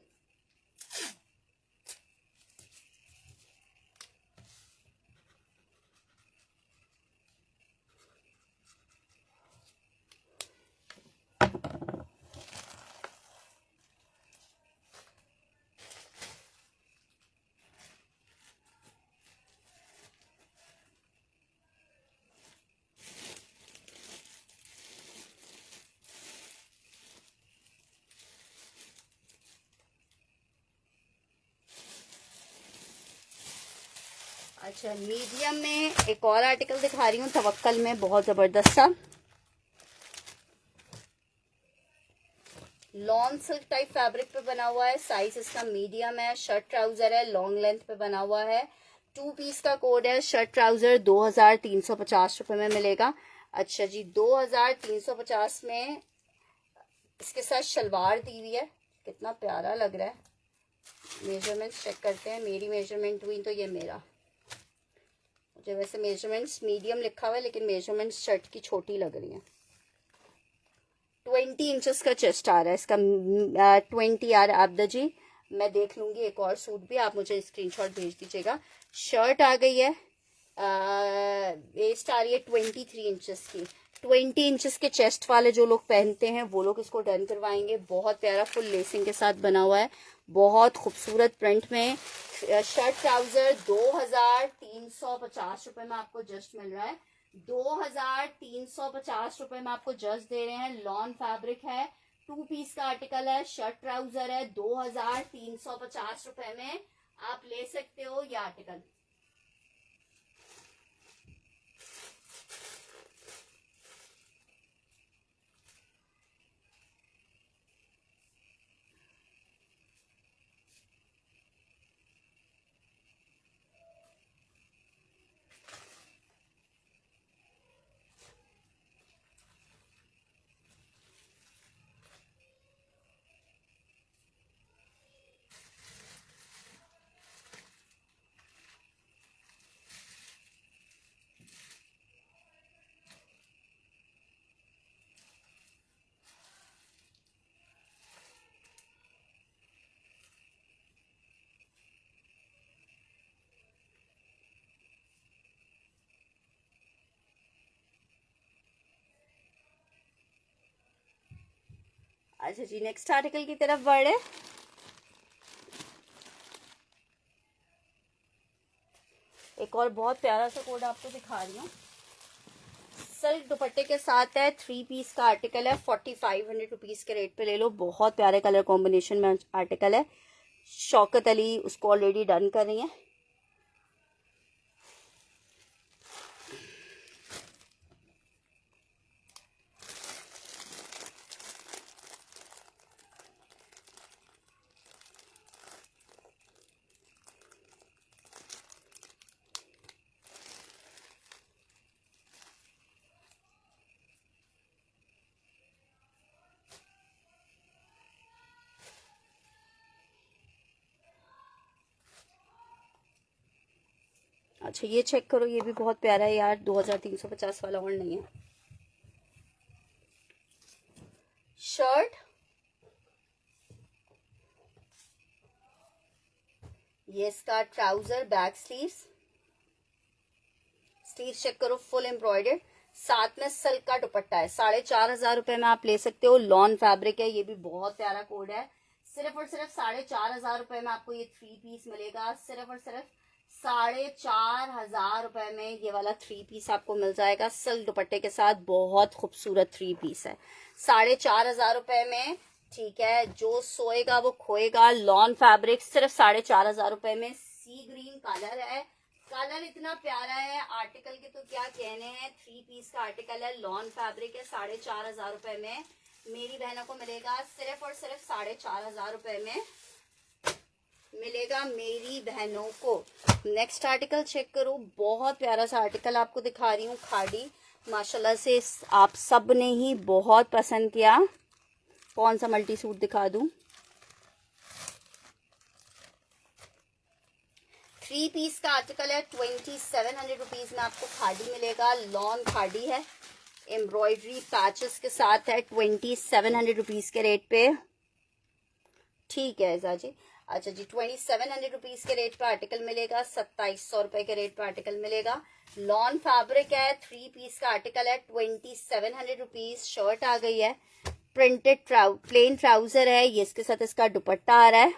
अच्छा, मीडियम में एक और आर्टिकल दिखा रही हूँ, तवक्कल में, बहुत जबरदस्त सा लॉन सिल्क टाइप फैब्रिक पे बना हुआ है। साइज इसका मीडियम है, शर्ट ट्राउजर है, लॉन्ग लेंथ पे बना हुआ है। 2 पीस का कोड है। शर्ट ट्राउजर 2,350 रुपए में मिलेगा। अच्छा जी, 2,350 में इसके साथ शलवार दी हुई है, कितना प्यारा लग रहा है। मेजरमेंट चेक करते हैं। मेरी मेजरमेंट हुई तो ये मेरा, मुझे वैसे मेजरमेंट्स मीडियम लिखा हुआ है लेकिन मेजरमेंट्स शर्ट की छोटी लग रही है। 20 इंचेस का चेस्ट आ रहा है इसका। 20 यार आबदा जी, मैं देख लूंगी एक और सूट भी, आप मुझे स्क्रीनशॉट भेज दीजिएगा। शर्ट आ गई है, वेस्ट आ रही है 23 इंचेस की। 20 इंचेस के चेस्ट वाले जो लोग पहनते हैं वो लोग इसको डन करवाएंगे। बहुत प्यारा फुल लेसिंग के साथ बना हुआ है, बहुत खूबसूरत प्रिंट में। शर्ट ट्राउजर 2,350 रुपए में आपको जस्ट मिल रहा है। 2,350 रुपए में आपको जस्ट दे रहे हैं। लॉन फैब्रिक है, 2 पीस का आर्टिकल है, शर्ट ट्राउजर है। 2,350 रुपए में आप ले सकते हो ये आर्टिकल। अच्छा जी, नेक्स्ट आर्टिकल की तरफ बढ़े। एक और बहुत प्यारा सा कोड आपको दिखा रही हूँ, सिल्क दुपट्टे के साथ है। 3 पीस का आर्टिकल है, 4,500 रुपीज के रेट पे ले लो। बहुत प्यारे कलर कॉम्बिनेशन में आर्टिकल है। शौकत अली उसको ऑलरेडी डन कर रही है। अच्छा, ये चेक करो, ये भी बहुत प्यारा है यार। 2,350 वाला और नहीं है। शर्ट, ये इसका trouser, back sleeves, sleeve check करो, फुल एम्ब्रॉयडर्ड, साथ में सिल्क का दुपट्टा है। 4,500 रुपए में आप ले सकते हो। लॉन फैब्रिक है, ये भी बहुत प्यारा कोड है। सिर्फ और सिर्फ 4,500 रुपए में आपको ये 3 पीस मिलेगा। सिर्फ और सिर्फ 4,500 रुपए में ये वाला 3 पीस आपको मिल जाएगा, सिल्क दुपट्टे के साथ। बहुत खूबसूरत 3 पीस है, 4,500 रुपए में। ठीक है, जो सोएगा वो खोएगा। लॉन फैब्रिक सिर्फ 4,500 रुपए में। सी ग्रीन कलर है, कलर इतना प्यारा है, आर्टिकल के तो क्या कहने हैं। 3 पीस का आर्टिकल है, लॉन फैब्रिक है, 4,500 रुपए में। मेरी बहनों को मिलेगा सिर्फ और सिर्फ 4,500 रुपए में मिलेगा मेरी बहनों को। नेक्स्ट आर्टिकल चेक करो, बहुत प्यारा सा आर्टिकल आपको दिखा रही हूँ। खाड़ी माशाल्लाह से आप सब ने ही बहुत पसंद किया। कौन सा मल्टी सूट दिखा दूं? 3 पीस का आर्टिकल है। 2700 रुपीज में आपको खाड़ी मिलेगा। लॉन खाड़ी है, एम्ब्रॉयडरी पैचेस के साथ है। 2700 रुपीज के रेट पे। ठीक है ऐसा जी। अच्छा जी, 2700 रुपीज के रेट पे आर्टिकल मिलेगा। 2700 रुपए के रेट पे आर्टिकल मिलेगा। लॉन फैब्रिक है, 3 पीस का आर्टिकल है। 2700 रुपीज। शर्ट आ गई है, प्रिंटेड प्लेन ट्राउजर है ये, इसके साथ इसका दुपट्टा आ रहा है।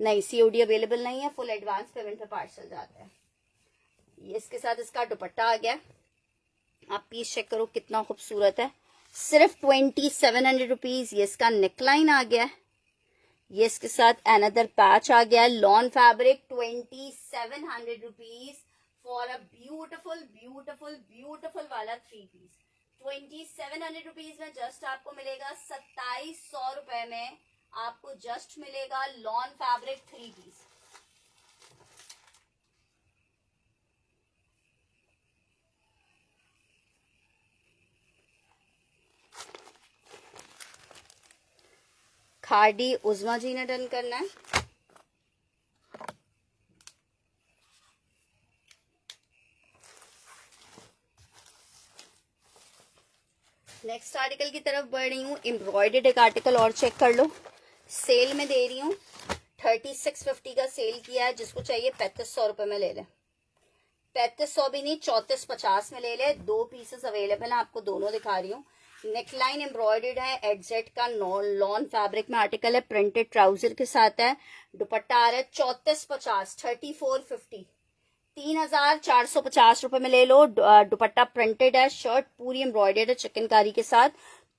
नहीं, सीओडी अवेलेबल नहीं है, फुल एडवांस पेमेंट पे पार्सल जाता है। ये इसके साथ इसका दुपट्टा आ गया। आप पीस चेक करो कितना खूबसूरत है। सिर्फ 2700 रुपीज। ये इसका नेकलाइन आ गया है। ये इसके साथ अनदर पैच आ गया है। Lawn fabric 2700 rupees for a beautiful beautiful beautiful वाला 3 पीस। 2700 रुपीज में जस्ट आपको मिलेगा 2700 रुपए में आपको जस्ट मिलेगा लॉन फैब्रिक 3 पीस। खाड़ी उज़मा जी ने डन करना है। नेक्स्ट आर्टिकल की तरफ बढ़ रही हूँ। एम्ब्रॉयडर्ड एक आर्टिकल और चेक कर लो, सेल में दे रही हूँ। 3650 का सेल किया है। जिसको चाहिए 3500 रुपए में ले ले। 3500 भी नहीं, 3450 में ले ले। 2 पीसेस अवेलेबल है, आपको दोनों दिखा रही हूँ। नेकलाइन एम्ब्रॉयडर्ड है, एडजेट का लॉन फैब्रिक में आर्टिकल है। प्रिंटेड ट्राउजर के साथ है। दुपट्टा आ रहा है 3450, 3450, 3450 रुपए में ले लो। दुपट्टा प्रिंटेड है, शर्ट पूरी एम्ब्रॉयडर्ड है चिकनकारी के साथ।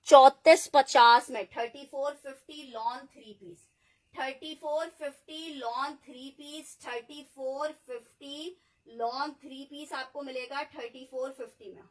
3450 में 3450 lawn 3 piece. 3450 lawn 3 piece. 3450 lawn 3 piece आपको मिलेगा 3450 में।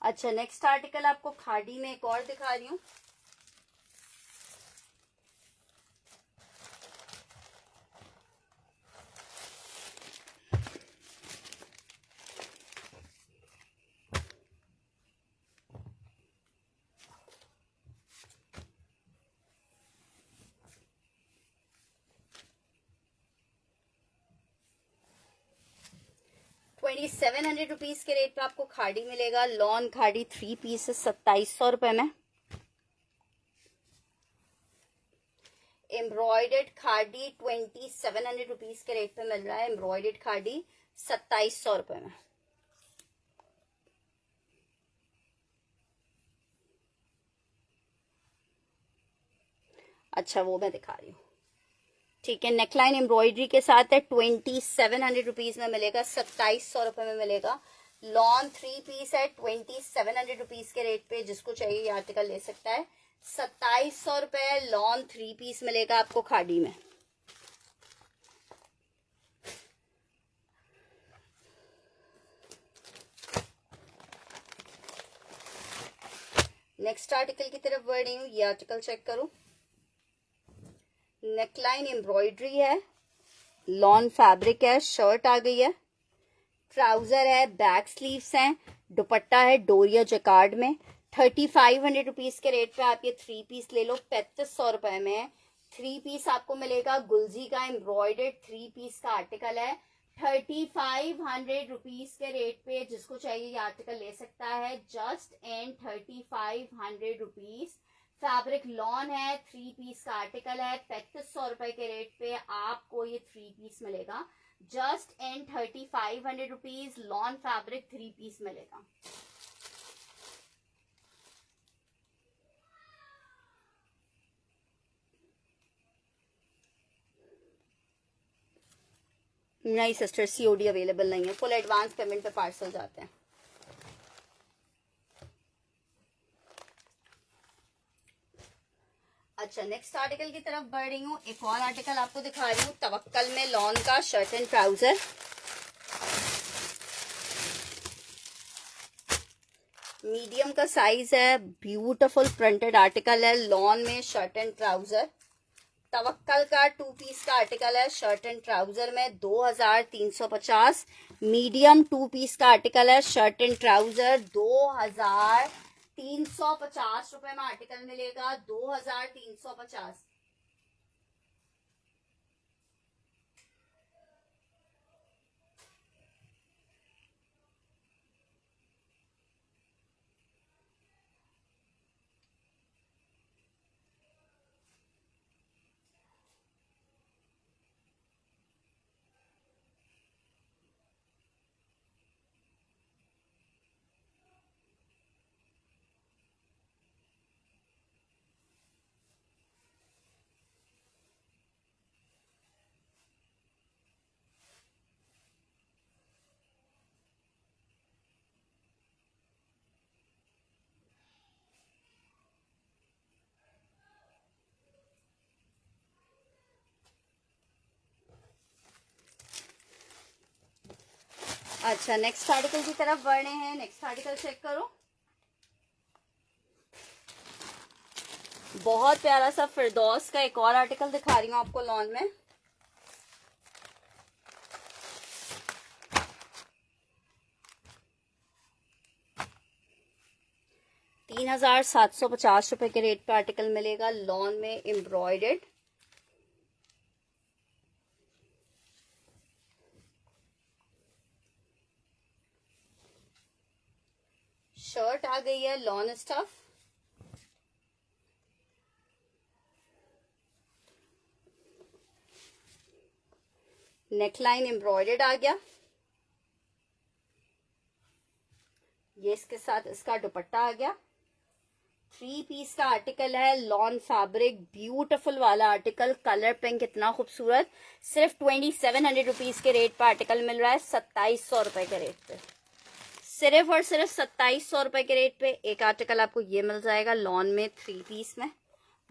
अच्छा, नेक्स्ट आर्टिकल आपको खाड़ी में एक और दिखा रही हूँ। ₹2700 के रेट पे आपको खाड़ी मिलेगा। लॉन खाड़ी 3 पीस 2700 रुपए में। एम्ब्रॉयडर्ड खाड़ी 2700 रुपीज के रेट पे मिल रहा है। एम्ब्रॉयडर्ड खाड़ी 2700 रुपए में। अच्छा, वो मैं दिखा रही हूँ। ठीक है, नेकलाइन एम्ब्रॉयडरी के साथ है। 2700 रुपीज में मिलेगा। 2700 रुपए में मिलेगा। लॉन 3 पीस है। 2700 रुपीज के रेट पे जिसको चाहिए ये आर्टिकल ले सकता है। 2700 रुपए लॉन 3 पीस मिलेगा आपको खाड़ी में। नेक्स्ट आर्टिकल की तरफ बढ़ रही हूँ। ये आर्टिकल चेक करो। नेकलाइन एम्ब्रॉयडरी है, लॉन फैब्रिक है, शर्ट आ गई है, ट्राउजर है, बैक स्लीव्स हैं, दुपट्टा है डोरिया जैकार्ड में। 3500 रुपीज के रेट पे आप ये 3 पीस ले लो। 3500 रुपए में 3 पीस आपको मिलेगा। गुलजी का एम्ब्रॉयडर्ड 3 पीस का आर्टिकल है। 3500 रुपीज के रेट पे जिसको चाहिए ये आर्टिकल ले सकता है। Just and 3500 rupees. Fabric lawn है, 3 पीस का आर्टिकल है। 3500 रुपए के रेट पे आपको ये 3 पीस मिलेगा। Just in 3500 rupees lawn fabric 3 piece मिलेगा। नहीं सिस्टर, सीओडी अवेलेबल नहीं है, फुल एडवांस पेमेंट पे पार्सल जाते हैं। अच्छा, नेक्स्ट आर्टिकल की तरफ बढ़ रही हूँ। एक और आर्टिकल आपको दिखा रही हूँ, तवक्कल में लॉन का शर्ट एंड ट्राउजर। मीडियम का साइज है, ब्यूटीफुल प्रिंटेड आर्टिकल है, लॉन में शर्ट एंड ट्राउजर। तवक्कल का 2 पीस का आर्टिकल है, शर्ट एंड ट्राउजर में 2350। मीडियम 2 पीस का आर्टिकल है, शर्ट एंड ट्राउजर 2350 रुपए में आर्टिकल मिलेगा, 2350। अच्छा, नेक्स्ट आर्टिकल की तरफ बढ़ रहे हैं। नेक्स्ट आर्टिकल चेक करो, बहुत प्यारा सा फिरदौस का एक और आर्टिकल दिखा रही हूँ आपको लॉन में। ₹3750 के रेट पे आर्टिकल मिलेगा, लॉन में एम्ब्रॉयडर्ड। शर्ट आ गई है लॉन स्टफ, नेकलाइन एम्ब्रॉयडर्ड आ गया। ये इसके साथ इसका दुपट्टा आ गया। 3 पीस का आर्टिकल है, लॉन फैब्रिक, ब्यूटीफुल वाला आर्टिकल, कलर पिंक, इतना खूबसूरत। सिर्फ 2700 रुपीज के रेट पर आर्टिकल मिल रहा है, 2700 रुपए के रेट पे, सिर्फ और सिर्फ 2700 रुपए के रेट पे एक आर्टिकल आपको ये मिल जाएगा लॉन में 3 पीस में।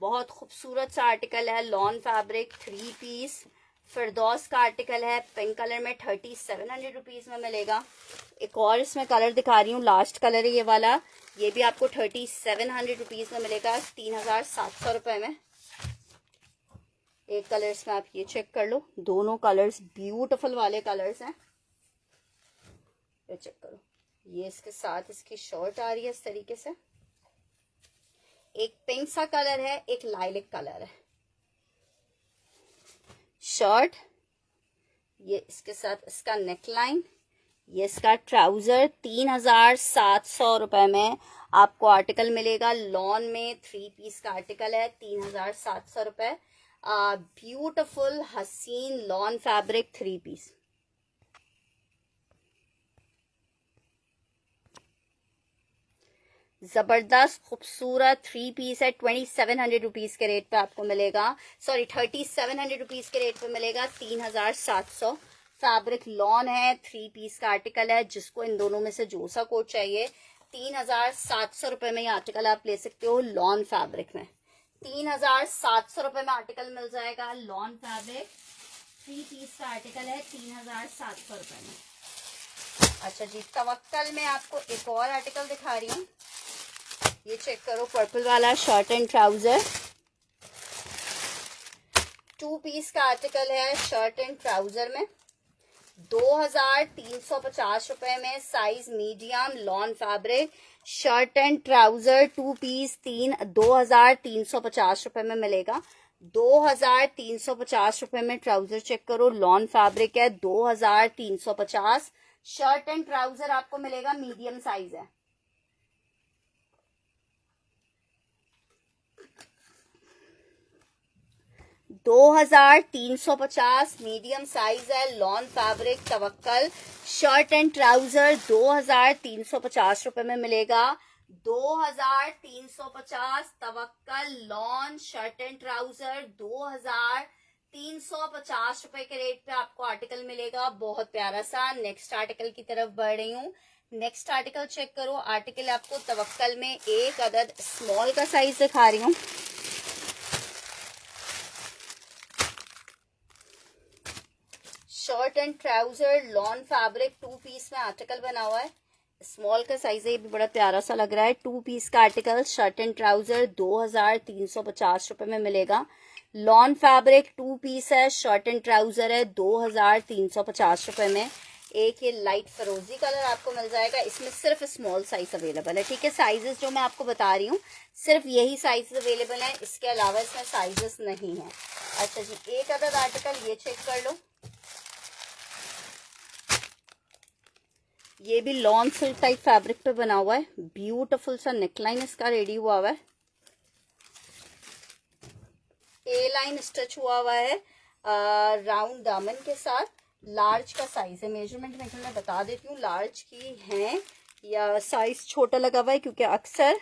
बहुत खूबसूरत सा आर्टिकल है, लॉन फैब्रिक 3 पीस, फिरदौस का आर्टिकल है, पिंक कलर में 3700 रुपीज में मिलेगा। एक और इसमें कलर दिखा रही हूँ, लास्ट कलर है ये वाला, ये भी आपको 3700 रुपीज में मिलेगा, 3700 रुपए में। एक कलर इसमें आप ये चेक कर लो, दोनों कलर्स ब्यूटीफुल वाले कलर्स हैं, ये चेक करो। ये इसके साथ इसकी शर्ट आ रही है इस तरीके से, एक पिंक सा कलर है, एक लाइलिक कलर है। शर्ट, ये इसके साथ इसका नेकलाइन, ये इसका ट्राउजर। 3700 रुपए में आपको आर्टिकल मिलेगा, लॉन में 3 पीस का आर्टिकल है, 3700 रुपए। ब्यूटीफुल हसीन लॉन फैब्रिक 3 पीस। जबरदस्त खूबसूरत 3 पीस है, 2700 रुपीज के रेट पे आपको मिलेगा, सॉरी 3700 रुपीज के रेट पे मिलेगा, 3700। फैब्रिक लॉन है, 3 पीस का आर्टिकल है, जिसको इन दोनों में से जो सा कोड चाहिए 3700 रुपए में ये आर्टिकल आप ले सकते हो लॉन फैब्रिक में। 3700 रुपए में आर्टिकल मिल जाएगा, लॉन फैब्रिक 3 पीस का आर्टिकल है, 3700 रुपए में। अच्छा जी, तवक्कल में आपको एक और आर्टिकल दिखा रही हूँ, ये चेक करो, पर्पल वाला शर्ट एंड ट्राउजर, 2 पीस का आर्टिकल है, शर्ट एंड ट्राउजर में 2350 रुपए में, size medium, lawn fabric, shirt and trouser 2 piece 2350 रुपए में मिलेगा, 2350 रुपए में। ट्राउजर चेक करो, लॉन फैब्रिक है, 2350। शर्ट एंड ट्राउजर आपको मिलेगा, मीडियम साइज है। 2350 मीडियम साइज है, lawn fabric तवक्कल shirt and trouser 2350 रुपए में मिलेगा। 2350 तवक्कल लॉन शर्ट एंड ट्राउजर 2350 रुपए के रेट पे आपको आर्टिकल मिलेगा। बहुत प्यारा सा। नेक्स्ट आर्टिकल की तरफ बढ़ रही हूँ। नेक्स्ट आर्टिकल चेक करो। आर्टिकल आपको तवक्कल में एक अदद स्मॉल का साइज दिखा रही हूँ। Shirt and trouser lawn fabric 2 piece में आर्टिकल बना हुआ है। स्मॉल का साइज है, ये भी बड़ा प्यारा सा लग रहा है। 2 पीस का आर्टिकल शर्ट एंड ट्राउजर 2350 रुपए में मिलेगा। लॉन फैब्रिक 2 पीस है, शर्ट एंड ट्राउजर है 2350 रुपए में। एक ये लाइट फरोजी कलर आपको मिल जाएगा। इसमें सिर्फ स्मॉल साइज अवेलेबल है, ठीक है। साइजेस जो मैं आपको बता रही हूँ सिर्फ यही साइज अवेलेबल है, इसके अलावा इसमें साइजेस नहीं है। अच्छा जी, एक अदद आर्टिकल ये चेक कर लो। ये भी लॉन सिल्क टाइप फैब्रिक पे बना हुआ है। ब्यूटीफुल सा नेकलाइन इसका रेडी हुआ है। ए लाइन स्टिच हुआ है राउंड दामन के साथ। लार्ज का साइज है। मेजरमेंट मैं बता देती हूँ लार्ज की है या साइज छोटा लगा हुआ है, क्योंकि अक्सर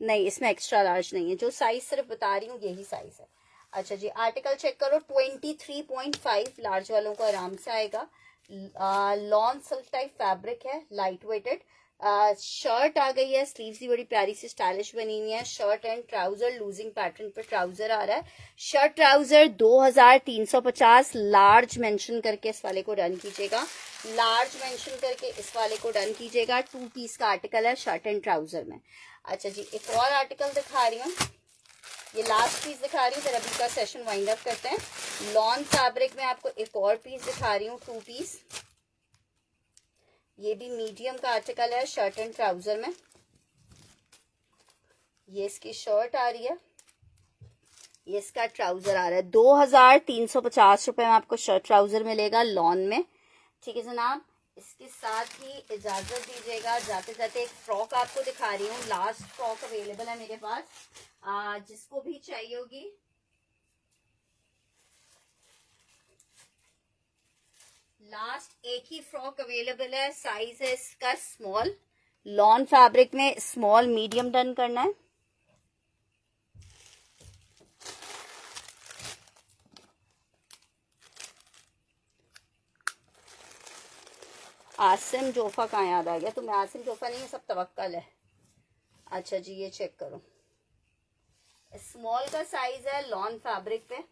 नहीं इसमें एक्स्ट्रा लार्ज नहीं है। जो साइज सिर्फ बता रही हूँ यही साइज है। अच्छा जी, आर्टिकल चेक करो। 23.5 लार्ज वालों को आराम से आएगा। लॉन सिल्क टाइप फैब्रिक है, लाइट वेटेड। शर्ट आ गई है, स्लीव्स भी बड़ी प्यारी सी स्टाइलिश बनी हुई है। Shirt and trouser losing pattern पे ट्राउजर आ रहा है। Shirt trouser 2350। लार्ज मेंशन करके इस वाले को डन कीजिएगा। लार्ज मेंशन करके इस वाले को डन कीजिएगा। 2 पीस का आर्टिकल है शर्ट एंड ट्राउजर में। अच्छा जी, एक और आर्टिकल दिखा रही हूँ। ये लास्ट पीस दिखा रही हूँ, फिर अभी का सेशन वाइंड अप करते हैं। लॉन फैब्रिक में आपको एक और पीस दिखा रही हूँ, 2 पीस। ये भी मीडियम का आर्टिकल है शर्ट एंड ट्राउजर में। ये इसकी शर्ट आ रही है, ये इसका ट्राउजर आ रहा है। 2350 रुपए में आपको शर्ट ट्राउजर मिलेगा लॉन में, ठीक है जनाब। इसके साथ ही इजाजत दीजिएगा, जाते जाते एक फ्रॉक आपको दिखा रही हूँ। लास्ट फ्रॉक अवेलेबल है मेरे पास, जिसको भी चाहिए होगी लास्ट एक ही फ्रॉक अवेलेबल है। साइज है इसका स्मॉल। लॉन फैब्रिक में स्मॉल मीडियम डन करना है। आसिम जोफा कहाँ याद आ गया तुम्हें? आसिम जोफा नहीं है, सब तवक्कल है। अच्छा जी, ये चेक करो। स्मॉल का साइज है लॉन फैब्रिक पे।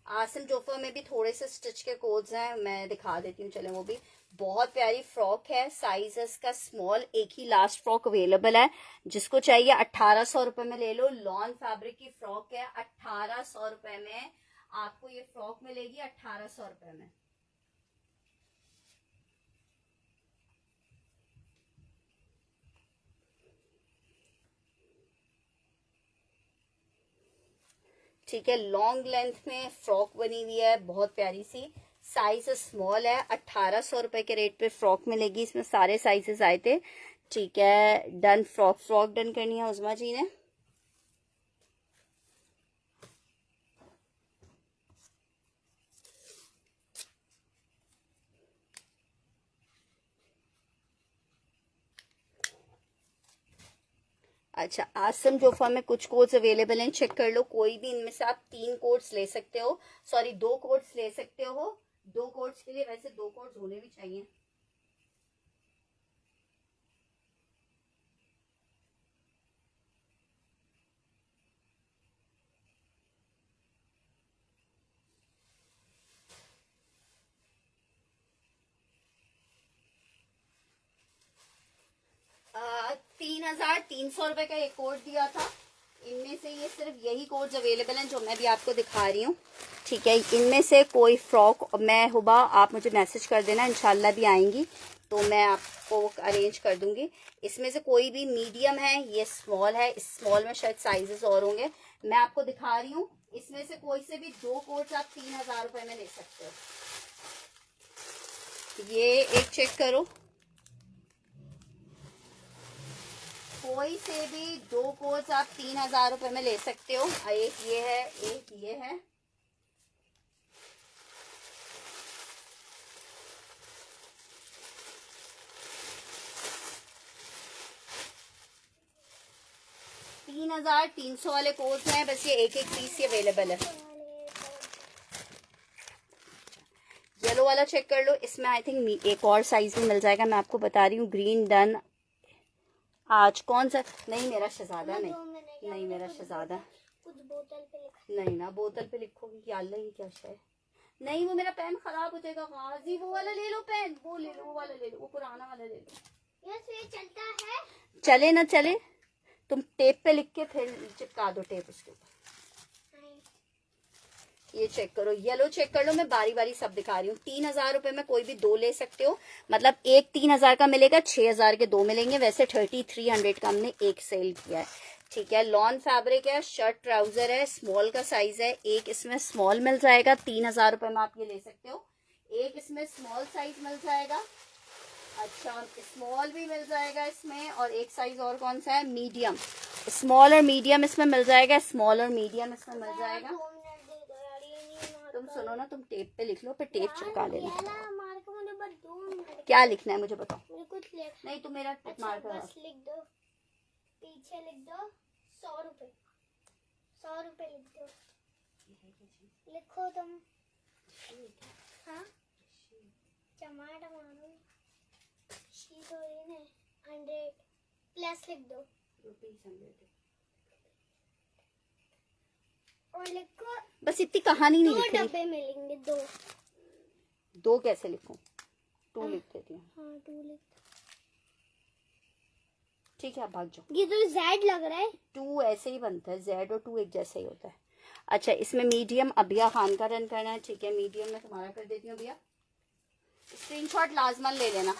आसिम जोफा में भी थोड़े से स्टिच के कोड्स हैं, मैं दिखा देती हूँ, चले वो भी। बहुत प्यारी फ्रॉक है, साइज है इसका स्मॉल। एक ही लास्ट फ्रॉक अवेलेबल है, जिसको चाहिए 1800 रुपए में ले लो। लॉन फैब्रिक की फ्रॉक है, 1800 रुपए में आपको ये फ्रॉक मिलेगी। 1800 रुपए में। ठीक है, लॉन्ग लेंथ में फ्रॉक बनी हुई है, बहुत प्यारी सी। साइज स्मॉल है, 1800 रुपए के रेट पे फ्रॉक मिलेगी। इसमें सारे साइजेस आए थे, ठीक है। डन, फ्रॉक डन करनी है उज़मा जी ने। अच्छा, आसम जोफा में कुछ कोड्स अवेलेबल हैं, चेक कर लो। कोई भी इनमें से आप 3 कोड्स ले सकते हो, सॉरी 2 कोड्स ले सकते हो। 2 कोड्स के लिए वैसे 2 कोड्स होने भी चाहिए। आ, 3300 रुपए का एक कोड दिया था। इनमें से ये सिर्फ यही कोड्स अवेलेबल हैं जो मैं भी आपको दिखा रही हूँ, ठीक है। इनमें से कोई फ्रॉक मैं हुबा आप मुझे मैसेज कर देना, इंशाल्लाह भी आएंगी तो मैं आपको अरेंज कर दूंगी। इसमें से कोई भी मीडियम है, ये स्मॉल है। स्मॉल में शायद साइजेस और होंगे, मैं आपको दिखा रही हूँ। इसमें से कोई से भी 2 कोड्स आप 3000 रुपए में ले सकते हो। ये एक चेक करो, कोई से भी 2 कोट्स आप 3000 रुपए में ले सकते हो। एक ये है, एक ये है। $3,300 वाले कोट्स हैं, बस ये एक पीस ही अवेलेबल है। येलो वाला चेक कर लो, इसमें आई थिंक एक और साइज भी मिल जाएगा। मैं आपको बता रही हूँ, ग्रीन डन आज कौन सा, नहीं मेरा शहजादा, नहीं मेरा शहजादा, कुछ बोतल पे लिखा नहीं ना बोतल पे लिखोगी क्या, अल्लाह ये क्या है, नहीं वो मेरा पेन खराब हो जाएगा गाजी। वो वाला ले लो पेन, वो ले लो, वो वाला ले लो, वो पुराना वाला ले लो। ये चलता है, चले ना चले, तुम टेप पे लिख के फिर चिपका दो टेप उसके ऊपर। ये चेक करो, येलो चेक कर लो, मैं बारी बारी सब दिखा रही हूँ। 3000 रुपए में कोई भी 2 ले सकते हो, मतलब एक 3000 का मिलेगा, 6000 के 2 मिलेंगे। वैसे 3300 का हमने एक सेल किया है, ठीक है। लॉन फैब्रिक है, शर्ट ट्राउजर है, स्मॉल का साइज है। एक इसमें स्मॉल मिल जाएगा, 3000 रुपए में आप ये ले सकते हो। एक इसमें स्मॉल साइज मिल जाएगा, अच्छा स्मॉल भी मिल जाएगा इसमें। और एक साइज और कौन सा है, मीडियम, स्मॉल और मीडियम इसमें मिल जाएगा, स्मॉल और मीडियम इसमें मिल जाएगा। तुम सुनो ना, तुम टेप पे लिख लो, फिर टेप चिपका लेना। क्या लिखना है मुझे बताओ। कुछ नहीं तुम मेरा मार कर, बस लिख दो, पीछे लिख दो 100 रुपए, 100 रुपए लिख दो, लिखो तुम। हाँ टमाटर मारो, शीट हो रही है 100 प्लस लिख दो, और लिखो बस इतनी कहानी नहीं 2 लिखनी। डब्बे मिलेंगे, 2 2 कैसे लिखूं, 2 लिख देती हूँ। हाँ 2 लिख, ठीक है आप भाग जाओ। ये तो Z लग रहा है। 2 ऐसे ही बनता है, Z और 2 एक जैसा ही होता है। अच्छा इसमें मीडियम अबिया खान का रन करना है, ठीक है मीडियम में तुम्हारा कर देती हूँ भैया। स्क्रीनशॉट लाजमन ले लेना।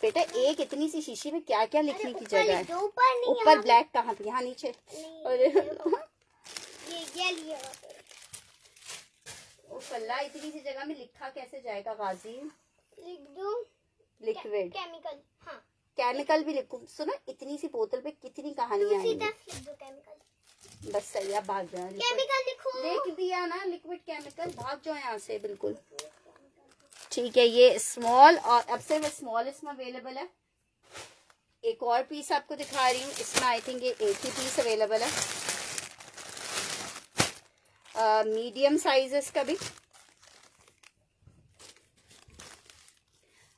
बेटा एक इतनी सी शीशी में क्या क्या लिखने की जगह है। ऊपर ब्लैक कहाँ पे, यहाँ नीचे। अरे ये ओ फल्ला, इतनी सी जगह में लिखा कैसे जाएगा गाजी। लिख दो लिक्विड केमिकल, हाँ केमिकल भी लिखूं। सुनो इतनी सी बोतल पे कितनी कहानियां सीधा हैं। लिख दो केमिकल, बस सही है, भाग जाओ। केमिकल लिखो, लिख दिया ना लिक्विड केमिकल, भाग जाओ यहाँ से बिल्कुल। ठीक है ये स्मॉल, और अब सिर्फ स्मॉल इसमें अवेलेबल है। एक और पीस आपको दिखा रही हूँ, इसमें आई थिंक ये एक ही पीस अवेलेबल है। मीडियम साइजेस का भी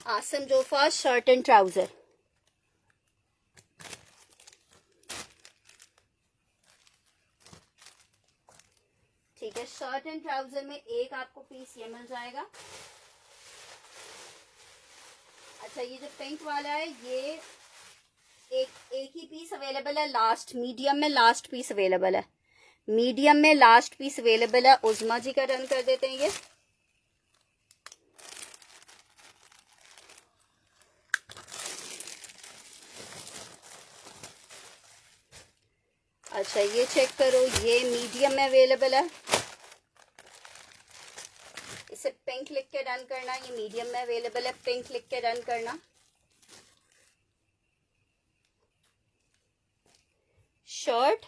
Asim Jofa shirt and trouser, ठीक है। शर्ट एंड ट्राउजर में एक आपको पीस ये मिल जाएगा। अच्छा ये जो पिंक वाला है ये एक ही पीस अवेलेबल है, लास्ट मीडियम में लास्ट पीस अवेलेबल है, मीडियम में लास्ट पीस अवेलेबल है। उजमा जी का रन कर देते हैं ये। अच्छा ये चेक करो, ये मीडियम में अवेलेबल है, इसे पिंक लिख के डन करना। ये मीडियम में अवेलेबल है, पिंक लिख के डन करना। शर्ट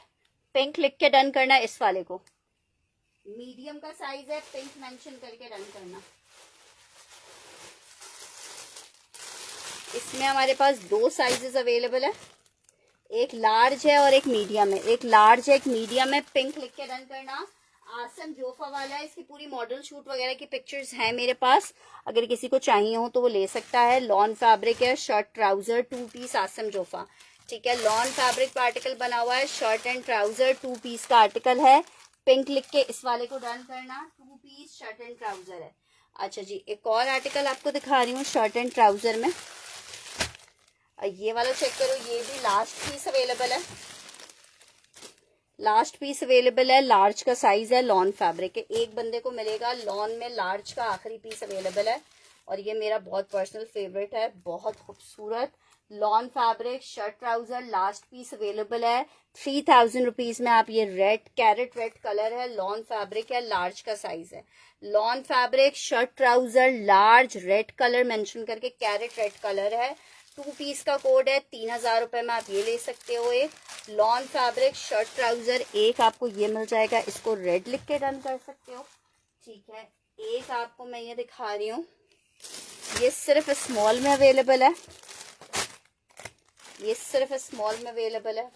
पिंक लिख के डन करना, इस वाले को मीडियम का साइज है, पिंक मेंशन करके डन करना। इसमें हमारे पास 2 साइजेस अवेलेबल है, एक लार्ज है और एक मीडियम है। एक लार्ज है एक मीडियम है, पिंक लिख के डन करना। आसम जोफा वाला है, इसकी पूरी मॉडल शूट वगैरह की पिक्चर्स हैं मेरे पास, अगर किसी को चाहिए हो तो वो ले सकता है। लॉन फैब्रिक है, shirt trouser 2 piece Asim Jofa, ठीक है। लॉन फैब्रिक का आर्टिकल बना हुआ है, शर्ट एंड ट्राउजर 2 पीस का आर्टिकल है। पिंक लिख के इस वाले को डन करना, 2 पीस शर्ट एंड ट्राउजर है। अच्छा जी एक और आर्टिकल आपको दिखा रही हूँ शर्ट एंड ट्राउजर में, ये वाला चेक करो, ये भी लास्ट पीस अवेलेबल है, लास्ट पीस अवेलेबल है। लार्ज का साइज है, लॉन फैब्रिक है, एक बंदे को मिलेगा। लॉन में लार्ज का आखिरी पीस अवेलेबल है और ये मेरा बहुत पर्सनल फेवरेट है, बहुत खूबसूरत lawn fabric shirt trouser. Last piece available है 3000 रुपीज में। आप ये रेड कैरेट रेड कलर है, लॉन फैब्रिक है, लार्ज का साइज है। Lawn fabric shirt trouser large red colour mention करके कैरेट रेड कलर है। 2 पीस का कोड है, 3000 रुपए में आप ये ले सकते हो। एक लॉन फैब्रिक शर्ट ट्राउजर एक आपको ये मिल जाएगा, इसको रेड लिख के डन कर सकते हो, ठीक है। एक आपको मैं ये दिखा रही हूँ, ये सिर्फ स्मॉल में अवेलेबल है, ये सिर्फ स्मॉल में अवेलेबल है।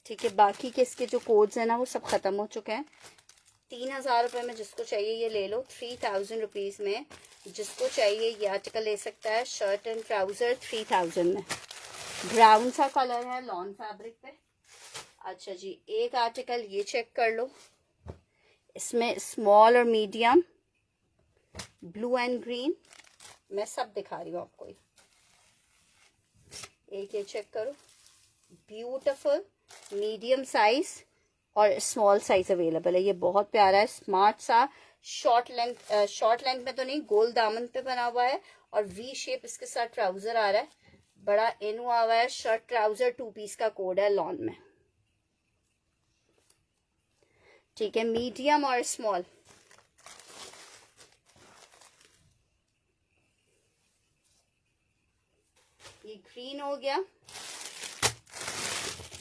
ठीक है, बाकी के इसके जो कोड्स हैं ना वो सब खत्म हो चुके हैं। 3000 रुपए में जिसको चाहिए ये ले लो। 3000 रुपीज में जिसको चाहिए ये आर्टिकल ले सकता है। शर्ट एंड ट्राउजर 3000 में, ब्राउन सा कलर है लॉन फैब्रिक पे। अच्छा जी, एक आर्टिकल ये चेक कर लो, इसमें स्मॉल और मीडियम ब्लू एंड ग्रीन, मैं सब दिखा रही हूँ आपको। एक ये चेक करो, ब्यूटीफुल मीडियम साइज और स्मॉल साइज अवेलेबल है। ये बहुत प्यारा है, स्मार्ट सा शॉर्ट लेंथ में तो नहीं, गोल दामन पे बना हुआ है और वी शेप इसके साथ ट्राउजर आ रहा है, बड़ा इन हुआ हुआ है। शर्ट ट्राउजर 2 पीस का कोड है लॉन में, ठीक है, मीडियम और स्मॉल। ये ग्रीन हो गया,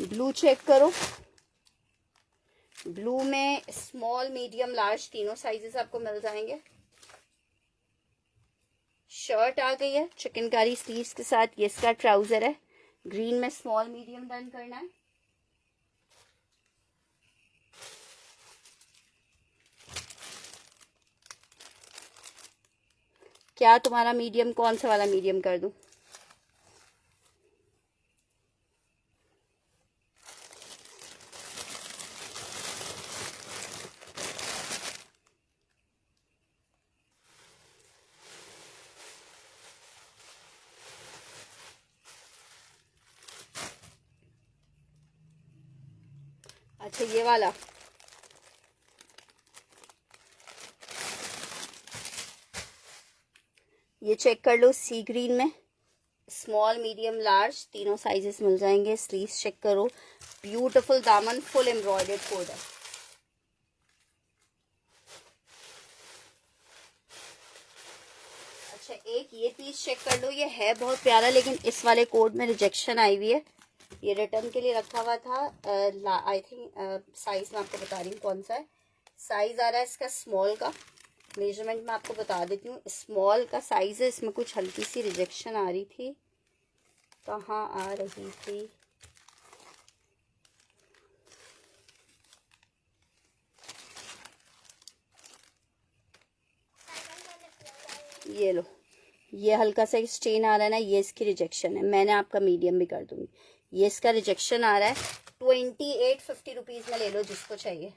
ब्लू चेक करो, ब्लू में स्मॉल मीडियम लार्ज तीनों साइजेस आपको मिल जाएंगे। शर्ट आ गई है चिकनकारी स्लीव्स के साथ, ये इसका ट्राउजर है। ग्रीन में स्मॉल मीडियम डन करना है। क्या तुम्हारा मीडियम, कौन सा वाला मीडियम कर दूं? अच्छा ये वाला, ये चेक कर लो, सी ग्रीन में स्मॉल मीडियम लार्ज तीनों साइजेस मिल जाएंगे। स्लीव्स चेक करो, ब्यूटीफुल दामन, फुल एम्ब्रॉयडर्ड कोड है। अच्छा एक ये पीस चेक कर लो, ये है बहुत प्यारा लेकिन इस वाले कोड में रिजेक्शन आई हुई है। ये रिटर्न के लिए रखा हुआ था, आई थिंक साइज मैं आपको बता रही हूँ कौन सा है। साइज आ रहा है इसका स्मॉल का, मेजरमेंट मैं आपको बता देती हूँ, स्मॉल का साइज है। इसमें कुछ हल्की सी रिजेक्शन आ रही थी, कहाँ आ रही थी, ये लो, ये हल्का सा स्टेन आ रहा है ना, ये इसकी रिजेक्शन है। मैंने आपका मीडियम भी कर दूंगी, ये इसका रिजेक्शन आ रहा है। 2850 रुपीज में ले लो जिसको चाहिए।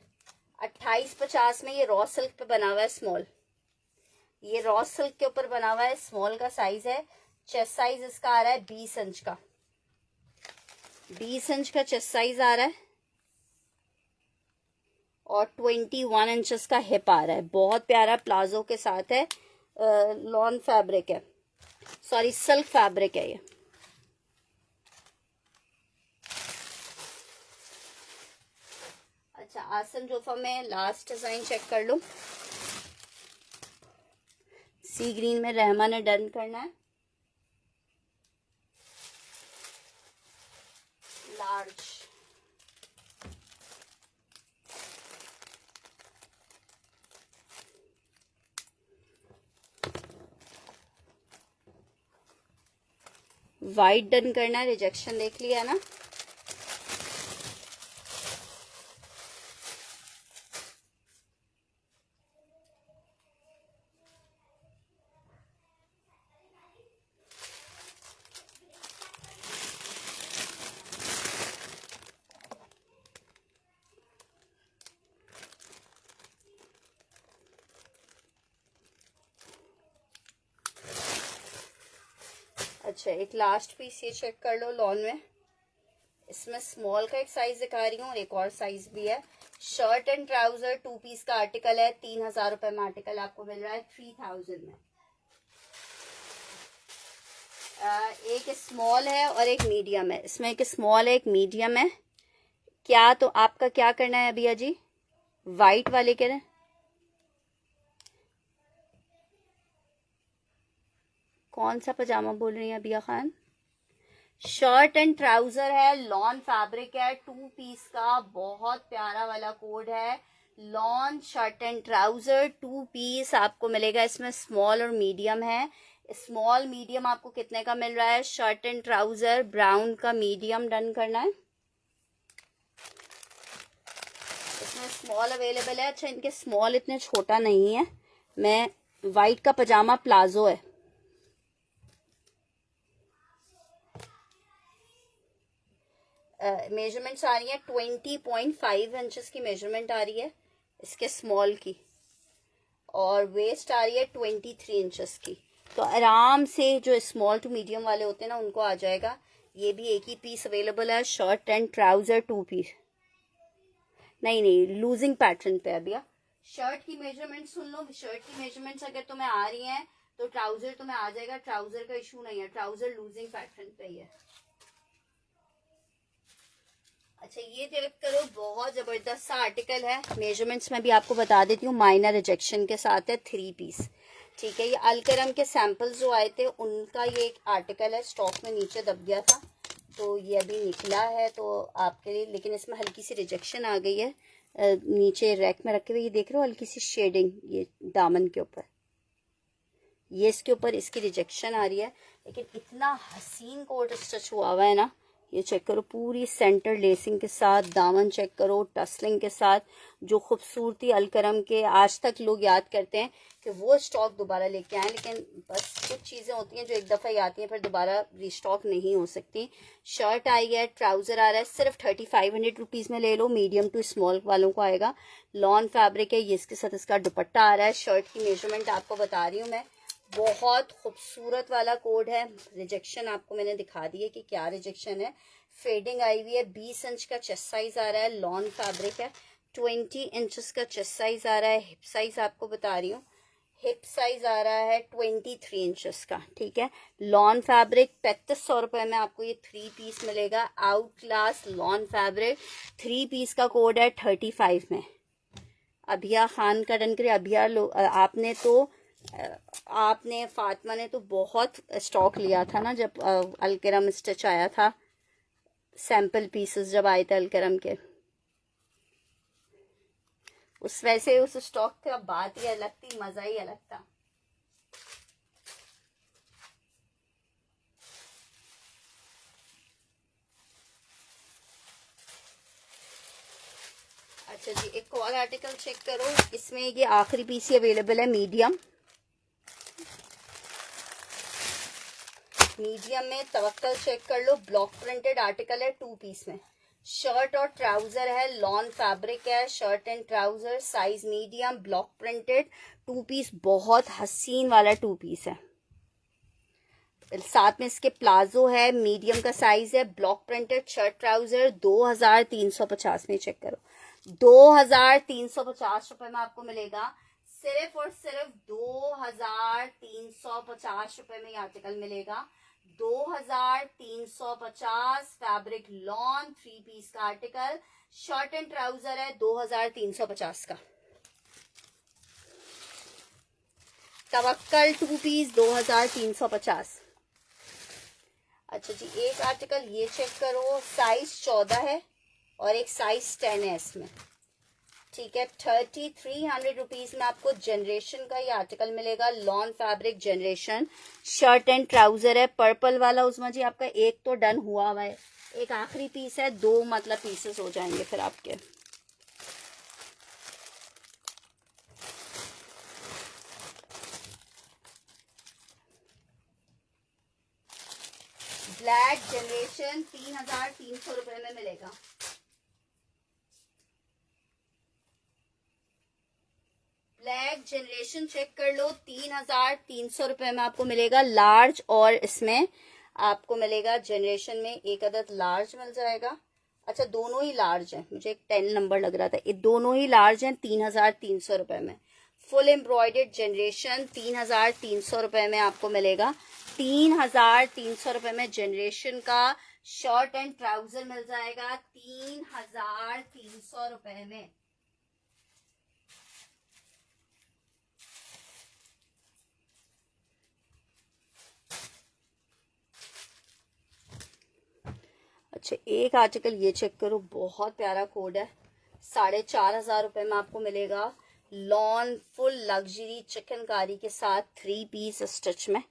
2850 में ये रॉ सिल्क पे बना हुआ है स्मॉल, ये रॉ सिल्क के ऊपर बना हुआ है, स्मॉल का साइज है। चेस्ट साइज इसका आ रहा है 20 इंच का, 20 इंच का चेस्ट साइज आ रहा है और 21 इंचेस का हिप आ रहा है। बहुत प्यारा प्लाजो के साथ है, लॉन फैब्रिक है, सॉरी सिल्क फैब्रिक है ये। अच्छा आसन जोफा में लास्ट डिजाइन चेक कर लो, सी ग्रीन में रहमा ने डन करना है, लार्ज। वाइट डन करना है, रिजेक्शन देख लिया ना। अच्छा एक लास्ट पीस ये चेक कर लो लॉन में, इसमें स्मॉल का एक साइज दिखा रही हूँ और एक और साइज भी है। शर्ट एंड ट्राउजर 2 पीस का आर्टिकल है, 3000 रुपए में आर्टिकल आपको मिल रहा है 3000 में। एक स्मॉल है और एक मीडियम है, इसमें एक स्मॉल है एक मीडियम है। क्या तो आपका क्या करना है अभिया जी? वाइट वाले कह रहे हैं, कौन सा पजामा बोल रही हैं Abhiya Khan? Shirt and trouser है, लॉन फैब्रिक है, 2 पीस का, बहुत प्यारा वाला कोड है। Lawn shirt and trouser 2 piece आपको मिलेगा, इसमें स्मॉल और मीडियम है। स्मॉल मीडियम आपको कितने का मिल रहा है? शर्ट एंड ट्राउजर ब्राउन का मीडियम डन करना है, इसमें स्मॉल अवेलेबल है। अच्छा, इनके स्मॉल इतने छोटा नहीं है। मैं वाइट का पजामा प्लाजो है, मेजरमेंट्स आ रही है 20.5 इंचेस की मेजरमेंट आ रही है इसके स्मॉल की, और वेस्ट आ रही है 23 इंचेस की। तो आराम से जो स्मॉल टू मीडियम वाले होते हैं ना उनको आ जाएगा। ये भी एक ही पीस अवेलेबल है, शर्ट एंड ट्राउजर 2 पीस। नहीं लूजिंग पैटर्न पे है भैया। शर्ट की मेजरमेंट सुन लो, शर्ट की मेजरमेंट्स अगर तुम्हें आ रही हैं तो ट्राउजर तुम्हें आ जाएगा, ट्राउजर का इशू नहीं है, ट्राउजर लूजिंग पैटर्न पे ही है। अच्छा, ये चेक करो, बहुत जबरदस्त सा आर्टिकल है। मेजरमेंट्स में भी आपको बता देती हूँ, माइनर रिजेक्शन के साथ है, 3 पीस। ठीक है, ये अलकरम के सैंपल्स जो आए थे उनका ये एक आर्टिकल है, स्टॉक में नीचे दब गया था तो ये अभी निकला है तो आपके लिए, लेकिन इसमें हल्की सी रिजेक्शन आ गई है। नीचे रैक में रखे हुए ये देख रहे हो हल्की सी शेडिंग, ये दामन के ऊपर, ये इसके ऊपर इसकी रिजेक्शन आ रही है, लेकिन इतना हसीन कोट स्टिच हुआ हुआ है ना। ये चेक करो, पूरी सेंटर लेसिंग के साथ, दामन चेक करो टसलिंग के साथ, जो खूबसूरती अलकरम के आज तक लोग याद करते हैं कि वो स्टॉक दोबारा लेके आए, लेकिन बस कुछ चीज़ें होती हैं जो एक दफ़ा ही आती हैं फिर दोबारा रिस्टॉक नहीं हो सकती। शर्ट आई है, ट्राउज़र आ रहा है, सिर्फ 3500 रुपीज़ में ले लो, मीडियम टू स्मॉल वालों को आएगा। लॉन फैब्रिक है, ये इसके साथ इसका दुपट्टा आ रहा है। शर्ट की मेजरमेंट आपको बता रही हूँ मैं, बहुत खूबसूरत वाला कोड है। रिजेक्शन आपको मैंने दिखा दी है कि क्या रिजेक्शन है। फेडिंग आई हुई है, 20 इंच का चेस्ट साइज आ रहा है, लॉन फैब्रिक है, 20 इंचेस का चेस्ट साइज आ रहा है। हिप साइज आपको बता रही हूँ, हिप साइज आ रहा है 23 इंचेस का। ठीक है, लॉन फैब्रिक 3500 रुपए में आपको ये 3 पीस मिलेगा। Out class lawn fabric 3 piece का कोड है 35 में। अभिया खान का डन करे। अभिया आपने फातिमा ने तो बहुत स्टॉक लिया था ना जब अलकरम स्टिच आया था, सैंपल पीसेस जब आए थे अलकरम के, उस वैसे उस स्टॉक का बात ही अलग थी, मजा ही अलग था। अच्छा जी, एक और आर्टिकल चेक करो, इसमें ये आखिरी पीस ही अवेलेबल है, मीडियम में तवक्कल चेक कर लो, ब्लॉक प्रिंटेड आर्टिकल है, 2 पीस में। शर्ट और ट्राउजर है, लॉन फैब्रिक है, shirt and trouser size medium, block printed 2 piece, बहुत हसीन वाला 2 पीस है। साथ में इसके प्लाजो है, मीडियम का साइज है, ब्लॉक प्रिंटेड शर्ट ट्राउजर 2350 में। चेक करो, 2350 रुपए में आपको मिलेगा, सिर्फ और सिर्फ 2350 रुपए में ये आर्टिकल मिलेगा। 2350, फैब्रिक लॉन 3 पीस का आर्टिकल, शर्ट एंड ट्राउजर है 2350 का। तवक्कल 2 पीस 2350। अच्छा जी, एक आर्टिकल ये चेक करो, साइज 14 है और एक साइज 10 है इसमें। ठीक है, 3300 रुपीज में आपको जनरेशन का ये आर्टिकल मिलेगा, lawn fabric generation, shirt and trouser है, पर्पल वाला। उस्मा जी आपका एक तो डन हुआ हुआ है, एक आखिरी पीस है, 2 मतलब पीसेस हो जाएंगे फिर आपके। ब्लैक जनरेशन 3300 रुपए में मिलेगा। ब्लैक जनरेशन चेक कर लो, 3300 रुपए में आपको मिलेगा, लार्ज, और इसमें आपको मिलेगा जनरेशन में एक अदद लार्ज मिल जाएगा। अच्छा दोनों ही लार्ज हैं, मुझे एक 10 नंबर लग रहा था, ये दोनों ही लार्ज हैं 3,300 रुपए में। फुल एम्ब्रॉयडर्ड जनरेशन 3,300 रुपए में आपको मिलेगा। 3,300 रुपए में जनरेशन का शर्ट एंड ट्राउजर मिल जाएगा 3,300 रुपए में। अच्छा एक आर्टिकल ये चेक करो, बहुत प्यारा कोड है, 4,500 रुपए में आपको मिलेगा। लॉन फुल लग्जरी चिकनकारी के साथ 3 पीस स्टिच में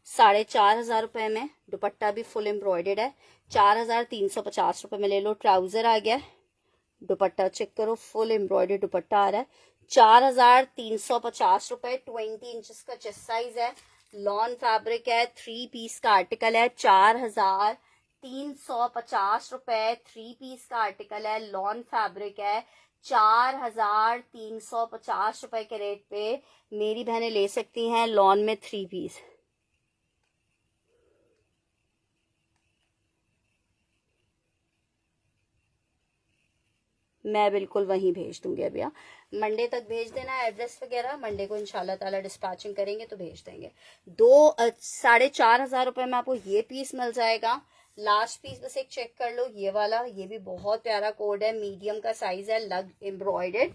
4,500 रुपए में। दुपट्टा भी फुल एम्ब्रॉयडर्ड है, 4,350 रुपए में ले लो। ट्राउजर आ गया, दुपट्टा चेक करो, फुल एम्ब्रॉयडर्ड दुपट्टा आ रहा है 4,350 रुपए। 20 इंचेस का चेस्ट साइज है, लॉन फैब्रिक है, 3 पीस का आर्टिकल है, 4,350 रुपए। 3 पीस का आर्टिकल है, लॉन फैब्रिक है, 4,350 रुपए के रेट पे मेरी बहनें ले सकती हैं लॉन में 3 पीस। मैं बिल्कुल वहीं भेज दूंगी अभी। मंडे तक भेज देना एड्रेस वगैरह, मंडे को इंशाल्लाह ताला डिस्पैचिंग करेंगे तो भेज देंगे। 4,500 रुपए में आपको ये पीस मिल जाएगा। लास्ट पीस बस एक चेक कर लो, ये वाला, ये भी बहुत प्यारा कोड है, मीडियम का साइज है, लग एम्ब्रॉयडर्ड,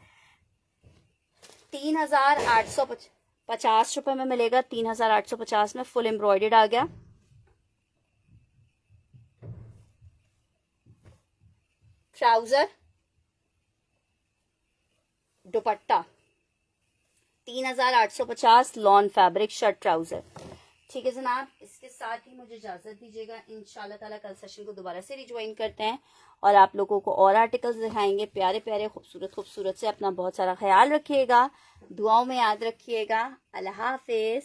3,850 रुपए में मिलेगा। 3,850 में फुल एम्ब्रॉयडर्ड आ गया। ट्राउजर दुपट्टा 3,850 लॉन फैब्रिक शर्ट ट्राउजर। ठीक है जनाब, इसके साथ ही मुझे इजाजत दीजिएगा। इंशाल्लाह ताला कल सेशन को दोबारा से रिज्वाइन करते हैं और आप लोगों को और आर्टिकल्स दिखाएंगे प्यारे प्यारे खूबसूरत खूबसूरत से। अपना बहुत सारा ख्याल रखिएगा, दुआओं में याद रखिएगा। अल्लाह हाफिज।